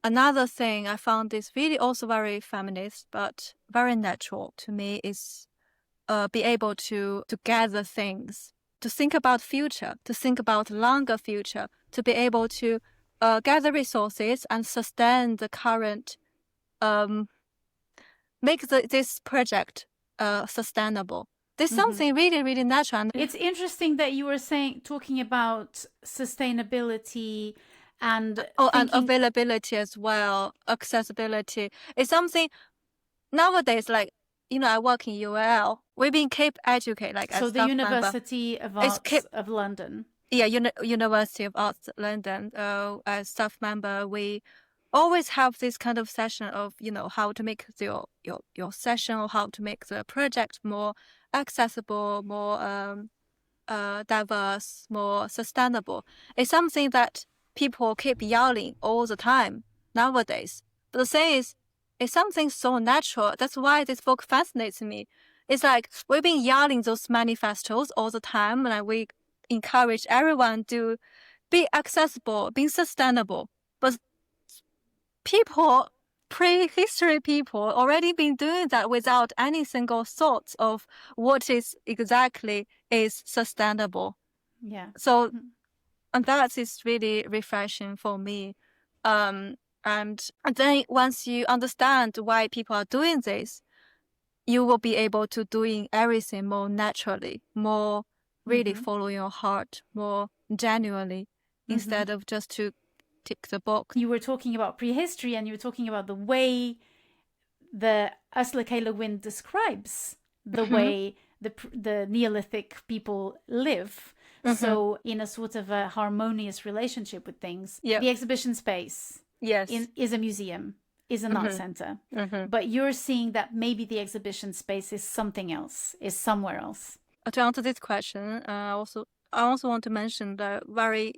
another thing I found this really also very feminist, but very natural to me is be able to gather things, to think about future, to think about longer future, to be able to gather resources and sustain the current, make this project sustainable. There's something really, really natural. And it's interesting that you were talking about sustainability and and availability as well, accessibility. It's something nowadays, like, I work in UL. We've been keep educate, like, so the University of Arts of London. Yeah, University of Arts London. As staff member, we always have this kind of session of, how to make your session, or how to make the project more accessible, more diverse, more sustainable. It's something that people keep yelling all the time nowadays. But the thing is, it's something so natural. That's why this book fascinates me. It's like we've been yelling those manifestos all the time, and we encourage everyone to be accessible, be sustainable. But prehistory people already been doing that without any single thoughts of what is sustainable. Yeah. So, and that is really refreshing for me. And then once you understand why people are doing this, you will be able to doing everything more naturally, more really follow your heart, more genuinely, instead of just to tick the box. You were talking about prehistory, and you were talking about the way the Ursula K. Guin describes the way the Neolithic people live. So in a sort of a harmonious relationship with things. Yep. The exhibition space is a museum, is an art center. But you're seeing that maybe the exhibition space is something else, is somewhere else. To answer this question, I also want to mention the very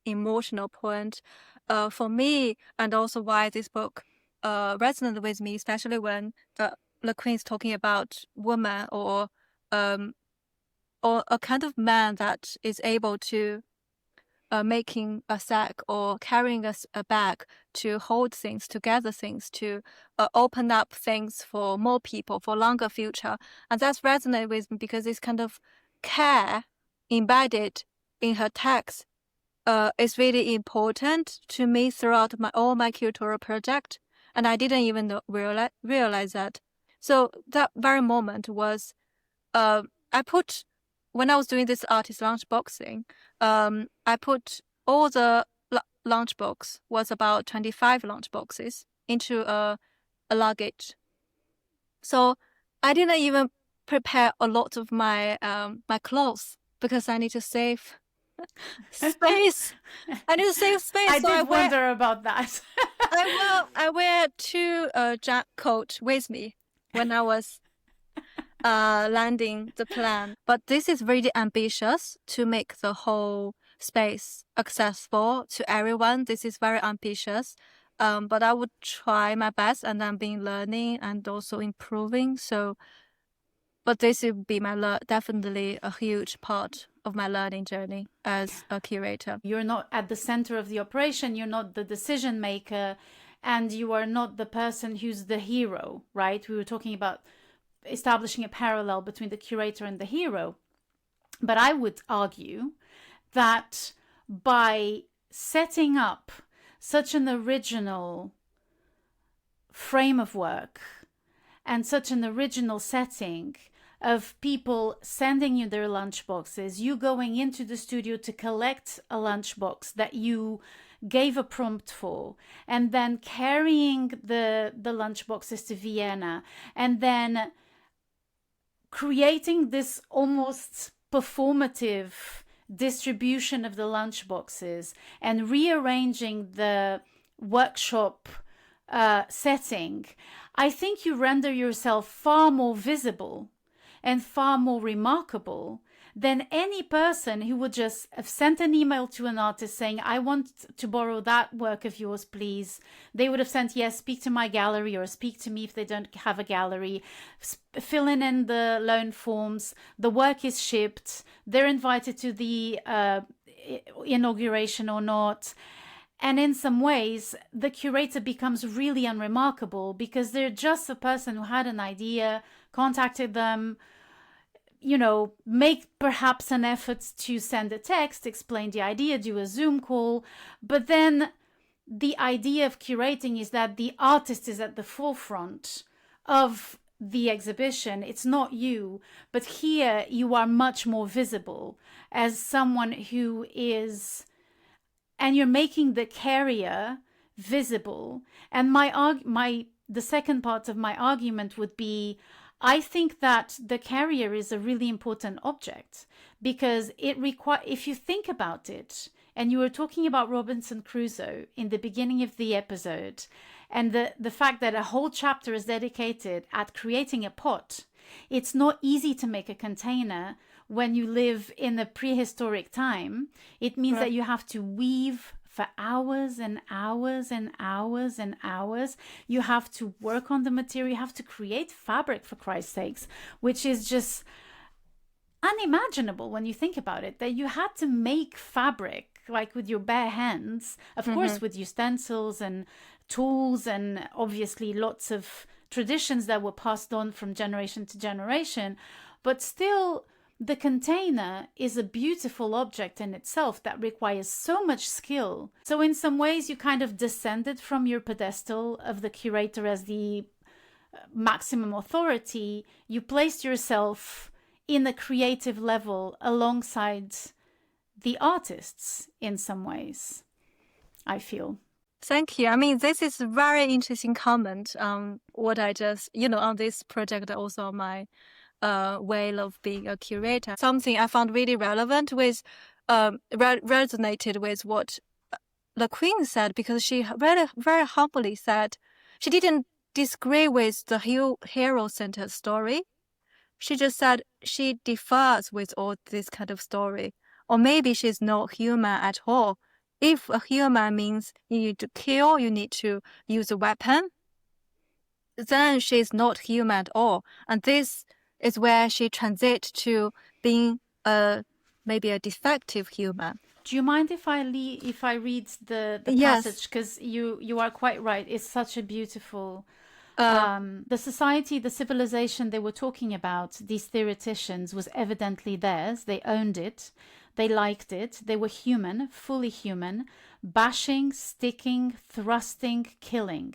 emotional point for me, and also why this book resonated with me, especially when Le Guin is talking about woman or a kind of man that is able to making a sack or carrying a bag to hold things, to gather things, to open up things for more people, for longer future. And that's resonated with me because this kind of care embedded in her text is really important to me throughout all my curatorial project. And I didn't even realize that. So that very moment was, when I was doing this artist lunchbox thing, I put all the lunchbox, was about 25 lunchboxes, into a luggage. So I didn't even prepare a lot of my my clothes because I need to save space. I need to save space. I did wonder about that. I wear 2 coats with me when I was landing the plan. But this is really ambitious to make the whole space accessible to everyone. This is very ambitious. But I would try my best, and I'm been learning and also improving. So, but this will be definitely a huge part of my learning journey as a curator. You're not at the center of the operation. You're not the decision maker, and you are not the person who's the hero, right? We were talking about establishing a parallel between the curator and the hero. But I would argue that by setting up such an original frame of work and such an original setting of people sending you their lunchboxes, you going into the studio to collect a lunchbox that you gave a prompt for, and then carrying the lunchboxes to Vienna, and then creating this almost performative distribution of the lunchboxes and rearranging the workshop setting, I think you render yourself far more visible and far more remarkable than any person who would just have sent an email to an artist saying, I want to borrow that work of yours, please. They would have sent, yes, speak to my gallery, or speak to me if they don't have a gallery. Fill in the loan forms. The work is shipped. They're invited to the inauguration or not. And in some ways, the curator becomes really unremarkable because they're just a person who had an idea, contacted them, make perhaps an effort to send a text, explain the idea, do a Zoom call. But then the idea of curating is that the artist is at the forefront of the exhibition. It's not you, but here you are much more visible as someone who is, and you're making the carrier visible. And the second part of my argument would be, I think that the carrier is a really important object because if you think about it, and you were talking about Robinson Crusoe in the beginning of the episode, and the fact that a whole chapter is dedicated at creating a pot, it's not easy to make a container when you live in a prehistoric time. It means that you have to weave for hours and hours and hours and hours. You have to work on the material. You have to create fabric, for Christ's sakes, which is just unimaginable when you think about it, that you had to make fabric like with your bare hands, of course, with utensils and tools, and obviously lots of traditions that were passed on from generation to generation. But still, the container is a beautiful object in itself that requires so much skill. So in some ways, you kind of descended from your pedestal of the curator as the maximum authority. You placed yourself in a creative level alongside the artists in some ways, I feel. Thank you. I mean, this is a very interesting comment on what I just, on this project, also on my way of being a curator. Something I found really relevant with, resonated with what the Queen said, because she very, very humbly said she didn't disagree with the hero-centered story. She just said she differs with all this kind of story. Or maybe she's not human at all. If a human means you need to kill, you need to use a weapon, then she's not human at all. And this is where she transits to being maybe a defective human. Do you mind if I read the Yes. passage? Because you are quite right. It's such a beautiful... the society, the civilization they were talking about, these theoreticians, was evidently theirs. They owned it. They liked it. They were human, fully human, bashing, sticking, thrusting, killing.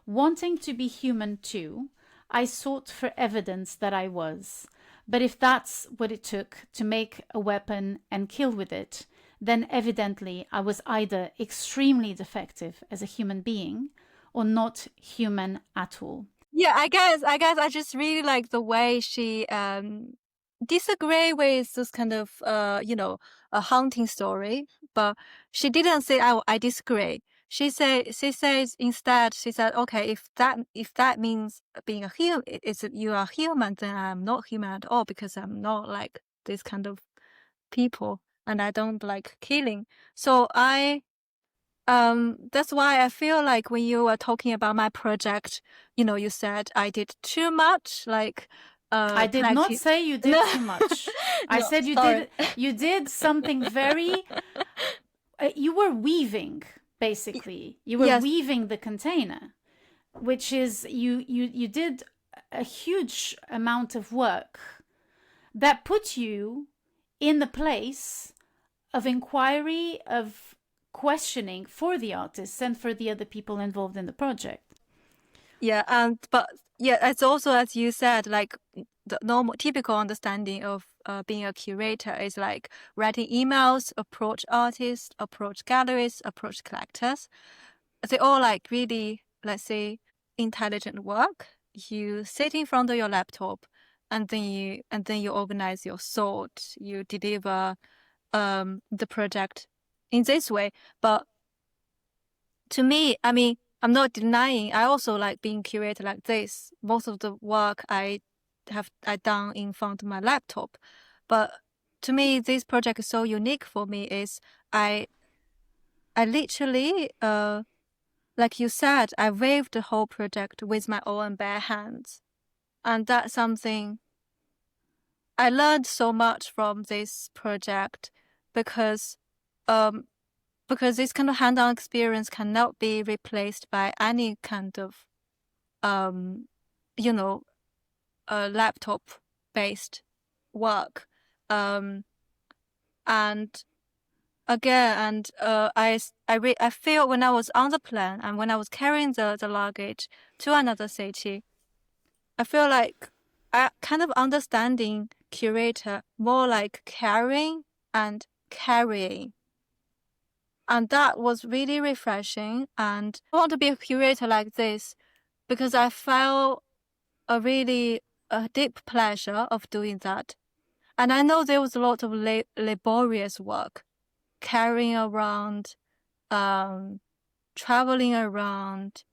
Wanting to be human too, I sought for evidence that I was. But if that's what it took to make a weapon and kill with it, then evidently I was either extremely defective as a human being or not human at all. Yeah, I guess I just really like the way she disagree with this kind of a hunting story, but she didn't say I disagree. She says instead, she said, okay, if that means being a human, you are human, then I'm not human at all, because I'm not like this kind of people. and I don't like killing. So that's why I feel like when you were talking about my project, you said I did too much, like I did not say you did too much. I No, said you did something very you were weaving, basically. You were Yes. weaving the container, which is you did a huge amount of work that put you in the place of inquiry, of questioning for the artists and for the other people involved in the project. Yeah, but it's also, as you said, like the normal typical understanding of being a curator is like writing emails, approach artists, approach galleries, approach collectors. They all like really, let's say, intelligent work. You sit in front of your laptop, and then you organize your thought. You deliver the project in this way. But to me, I mean, I'm not denying. I also like being curated like this. Most of the work I done in front of my laptop, but to me, this project is so unique for me. Is I literally like you said, I waved the whole project with my own bare hands, and that's something I learned so much from this project because this kind of hands-on experience cannot be replaced by any kind of, laptop-based work. And again, I feel when I was on the plane and when I was carrying the luggage to another city, I feel like I kind of understanding curator more like caring and carrying. And that was really refreshing. And I want to be a curator like this because I felt a deep pleasure of doing that. And I know there was a lot of laborious work, carrying around, traveling around.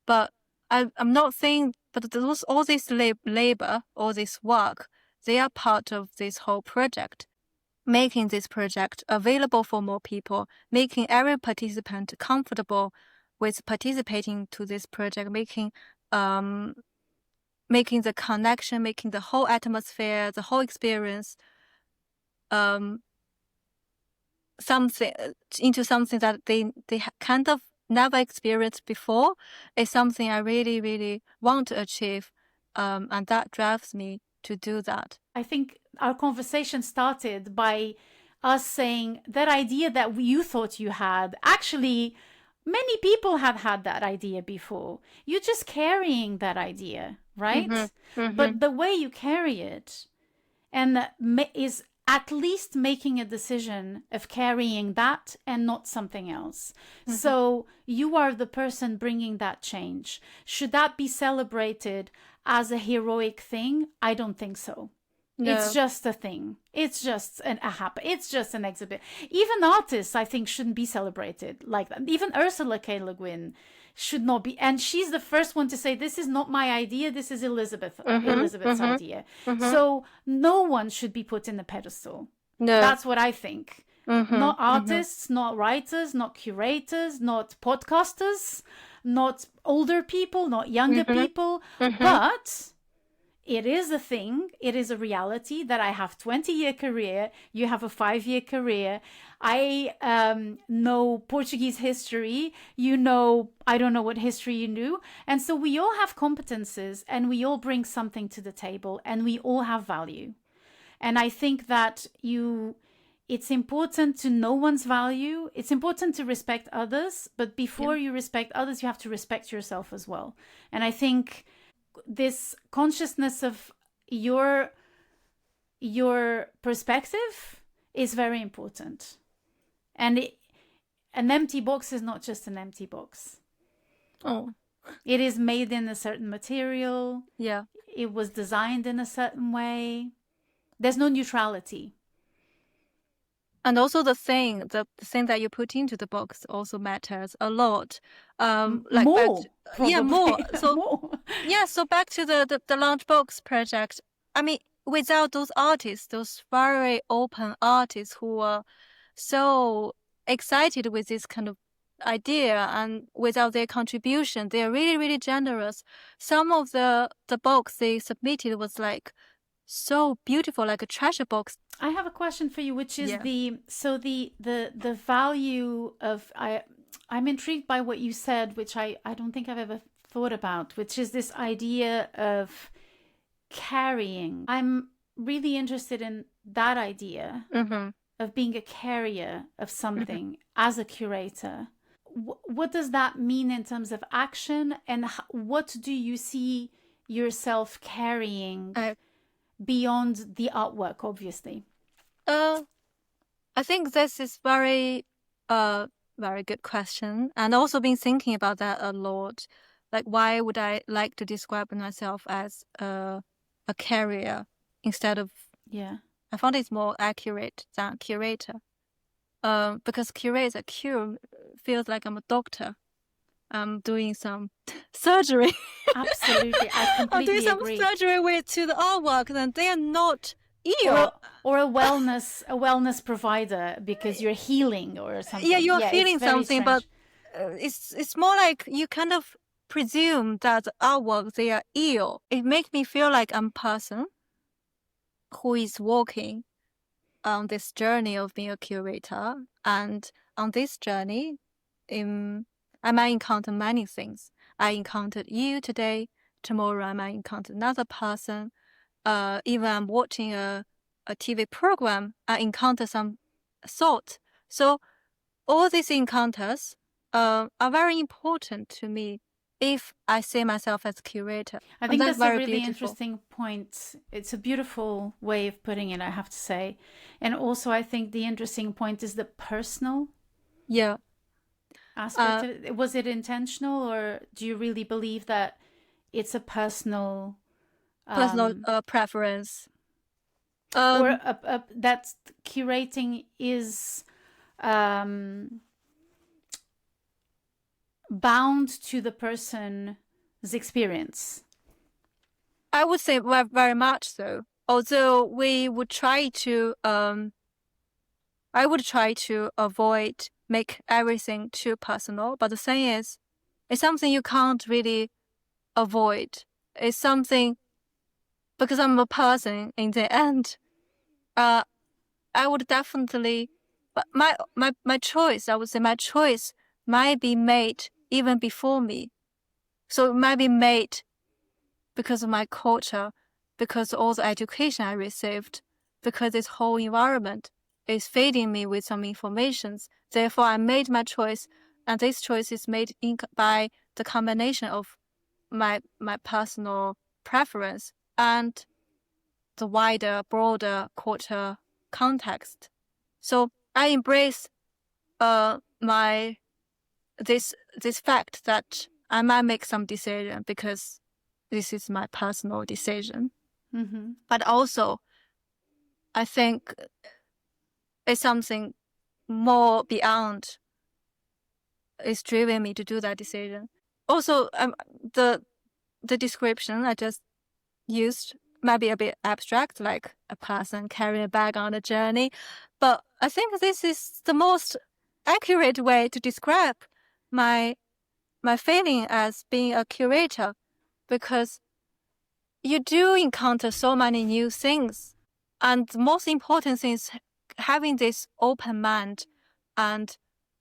But I'm not saying, but all this labor, all this work, they are part of this whole project. Making this project available for more people, making every participant comfortable with participating to this project, making the connection, making the whole atmosphere, the whole experience, something that they kind of never experienced before is something I really, really want to achieve, and that drives me to do that. I think our conversation started by us saying that idea that you thought you had, actually, many people have had that idea before. You're just carrying that idea, right? Mm-hmm. Mm-hmm. But the way you carry it and is at least making a decision of carrying that and not something else. Mm-hmm. So you are the person bringing that change. Should that be celebrated as a heroic thing? I don't think so. No. It's just a thing. It's just it's just an exhibit. Even artists, I think, shouldn't be celebrated like that. Even Ursula K. Guin should not be. And she's the first one to say, this is not my idea. This is Elizabeth's idea. Mm-hmm. So no one should be put in the pedestal. No. That's what I think. Mm-hmm. Not artists, not writers, not curators, not podcasters, not older people, not younger people, but it is a thing. It is a reality that I have 20-year career. You have a 5-year career. I know Portuguese history. You know, I don't know what history you knew. And so we all have competences and we all bring something to the table and we all have value. And I think that it's important to know one's value. It's important to respect others. But before you respect others, you have to respect yourself as well. And I think this consciousness of your perspective is very important. And an empty box is not just an empty box. Oh. It is made in a certain material. Yeah. It was designed in a certain way. There's no neutrality. And also the thing that you put into the box also matters a lot. Like more. More. So more. Yeah, so back to the lunchbox project. I mean, without those artists, those very open artists who are so excited with this kind of idea, and without their contribution, they are really, really generous. Some of the books they submitted was like so beautiful, like a treasure box. I have a question for you, which is Yeah. the value of I'm intrigued by what you said, which I don't think I've ever thought about, which is this idea of carrying. I'm really interested in that idea of being a carrier of something as a curator. What does that mean in terms of action, and what do you see yourself carrying beyond the artwork, obviously? I think this is very good question, and also been thinking about that a lot. Like, why would I like to describe myself as a carrier instead of... Yeah. I found it's more accurate than curator. Because curator feels like I'm a doctor. I'm doing some surgery. Absolutely, I completely I'm doing some agree. surgery to the artwork, then they are not ill. Or a wellness provider, because you're healing or something. Yeah, you're healing something, strange. But it's more like you kind of presume that the artwork, they are ill. It makes me feel like I'm a person who is walking on this journey of being a curator, and on this journey, I might encounter many things. I encountered you today. Tomorrow, I might encounter another person. Even I'm watching a TV program, I encounter some thought. So all these encounters are very important to me if I see myself as a curator. I think that's a really beautiful. Interesting point. It's a beautiful way of putting it, I have to say. And also, I think the interesting point is the personal aspect of it. Was it intentional, or do you really believe that it's a personal preference? Or that curating is bound to the person's experience? I would say very much so. Although we would try to, I would try to make everything too personal. But the thing is, it's something you can't really avoid. It's something, because I'm a person in the end, I would definitely, but my choice, I would say my choice might be made even before me. So it might be made because of my culture, because all the education I received, because this whole environment is feeding me with some informations. Therefore, I made my choice, and this choice is made by the combination of my personal preference and the wider, broader culture context. So I embrace this fact that I might make some decision because this is my personal decision. But also, I think it's something more beyond is driving me to do that decision. Also, the description I just used might be a bit abstract, like a person carrying a bag on a journey. But I think this is the most accurate way to describe my feeling as being a curator, because you do encounter so many new things. And the most important thing is having this open mind and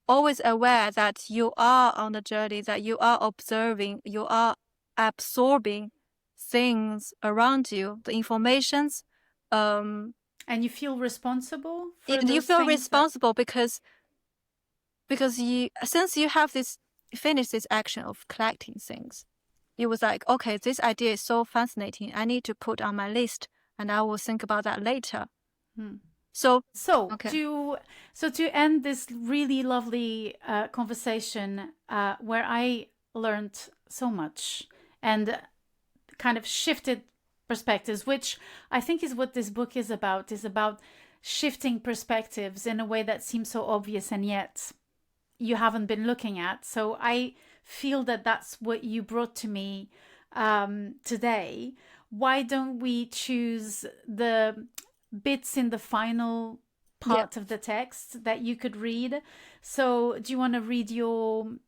always aware that you are on the journey, that you are observing, you are absorbing things around you, the informations. And you feel responsible for those you feel things responsible because you, since you have finished this action of collecting things, you was like, okay, this idea is so fascinating, I need to put on my list, and I will think about that later. So to end this really lovely conversation, where I learned so much and kind of shifted perspectives, which I think is what this book is about shifting perspectives in a way that seems so obvious and yet you haven't been looking at. So I feel that that's what you brought to me today. why don't we choose the bits in the final part of the text that you could read? So do you want to read your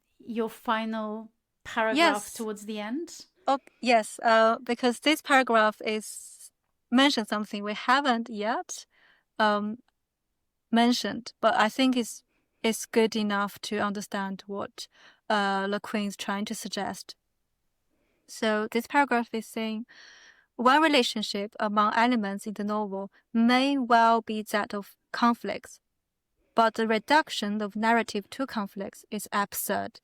final paragraph towards the end? Oh, yes, because this paragraph is mentioned something we haven't yet mentioned, but I think it's good enough to understand what Le Guin is trying to suggest. So this paragraph is saying, one relationship among elements in the novel may well be that of conflicts, but the reduction of narrative to conflicts is absurd.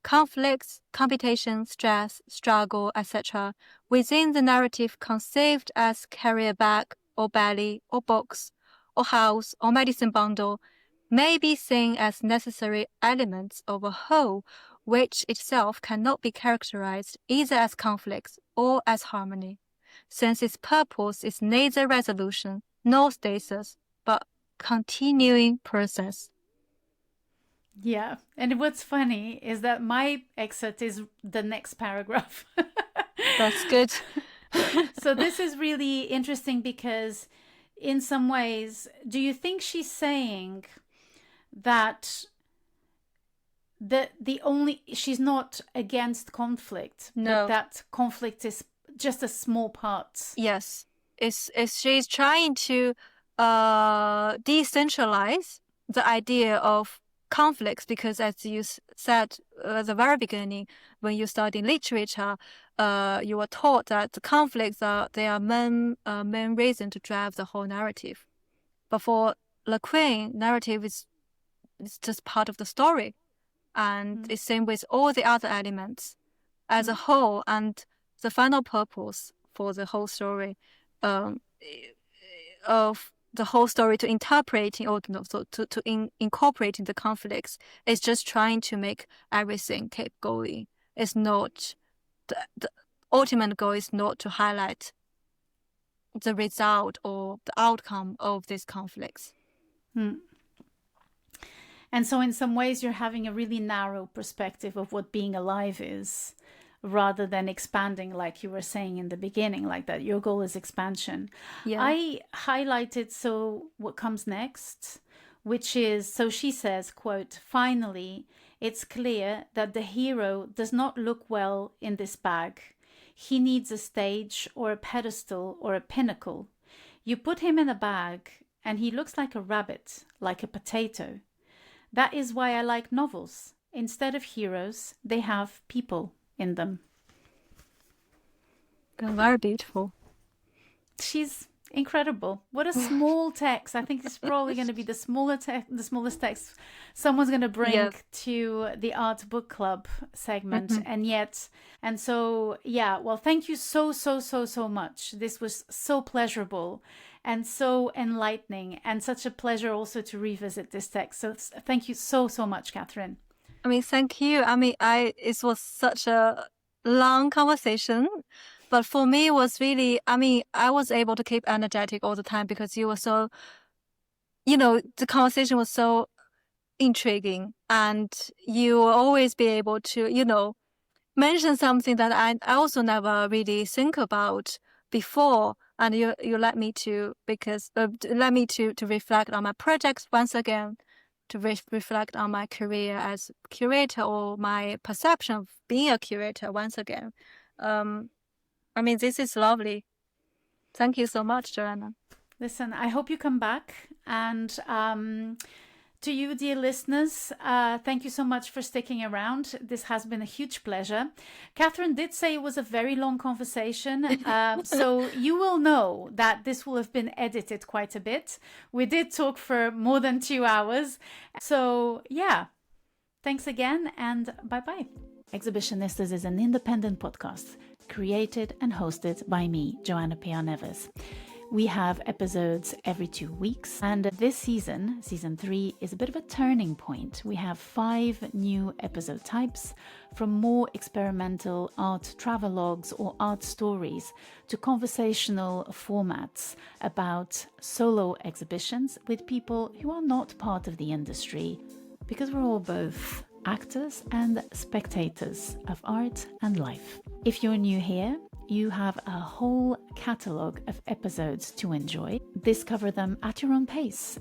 Conflicts, competition, stress, struggle, etc., within the narrative conceived as carrier bag or belly or box or house or medicine bundle may be seen as necessary elements of a whole which itself cannot be characterized either as conflicts or as harmony, since its purpose is neither resolution nor stasis, but continuing process. Yeah. And what's funny is that my excerpt is the next paragraph. That's good. So this is really interesting because in some ways, do you think she's saying that she's not against conflict, No. but that conflict is just a small part? Yes. It's she's trying to decentralize the idea of conflicts, because as you said at the very beginning, when you study literature, you were taught that the conflicts are main reason to drive the whole narrative. But for Le Guin, narrative is just part of the story, and it's same with all the other elements as a whole, and the final purpose for the whole story of the whole story to interpreting or incorporating the conflicts is just trying to make everything keep going. It's not the ultimate goal is not to highlight the result or the outcome of these conflicts. And so in some ways you're having a really narrow perspective of what being alive is, rather than expanding, like you were saying in the beginning, like that your goal is expansion. Yeah. I highlighted so what comes next, which is, so she says, quote, "Finally, it's clear that the hero does not look well in this bag. He needs a stage or a pedestal or a pinnacle. You put him in a bag and he looks like a rabbit, like a potato. That is why I like novels. Instead of heroes, they have people in them." Very beautiful. She's incredible. What a small text. I think it's probably going to be the smallest text someone's going to bring to the art book club segment. And so well, thank you so much. This was so pleasurable and so enlightening, and such a pleasure also to revisit this text. So thank you so much, Catherine. I mean, thank you. I mean, it was such a long conversation, but for me, it was really, I mean, I was able to keep energetic all the time because you were so, the conversation was so intriguing, and you will always be able to, mention something that I also never really think about before. And you let me to, because let me to reflect on my projects once again, to reflect on my career as curator, or my perception of being a curator once again. I mean, this is lovely. Thank you so much, Joanna. Listen, I hope you come back. And to you, dear listeners, thank you so much for sticking around. This has been a huge pleasure. Catherine did say it was a very long conversation. So you will know that this will have been edited quite a bit. We did talk for more than 2 hours. So thanks again, and bye-bye. Exhibitionistas is an independent podcast created and hosted by me, Joana P. Neves. We have episodes every 2 weeks, and this season 3, is a bit of a turning point. We have 5 new episode types, from more experimental art travelogues or art stories to conversational formats about solo exhibitions with people who are not part of the industry, because we're all both actors and spectators of art and life. If you're new here, you have a whole catalogue of episodes to enjoy. Discover them at your own pace.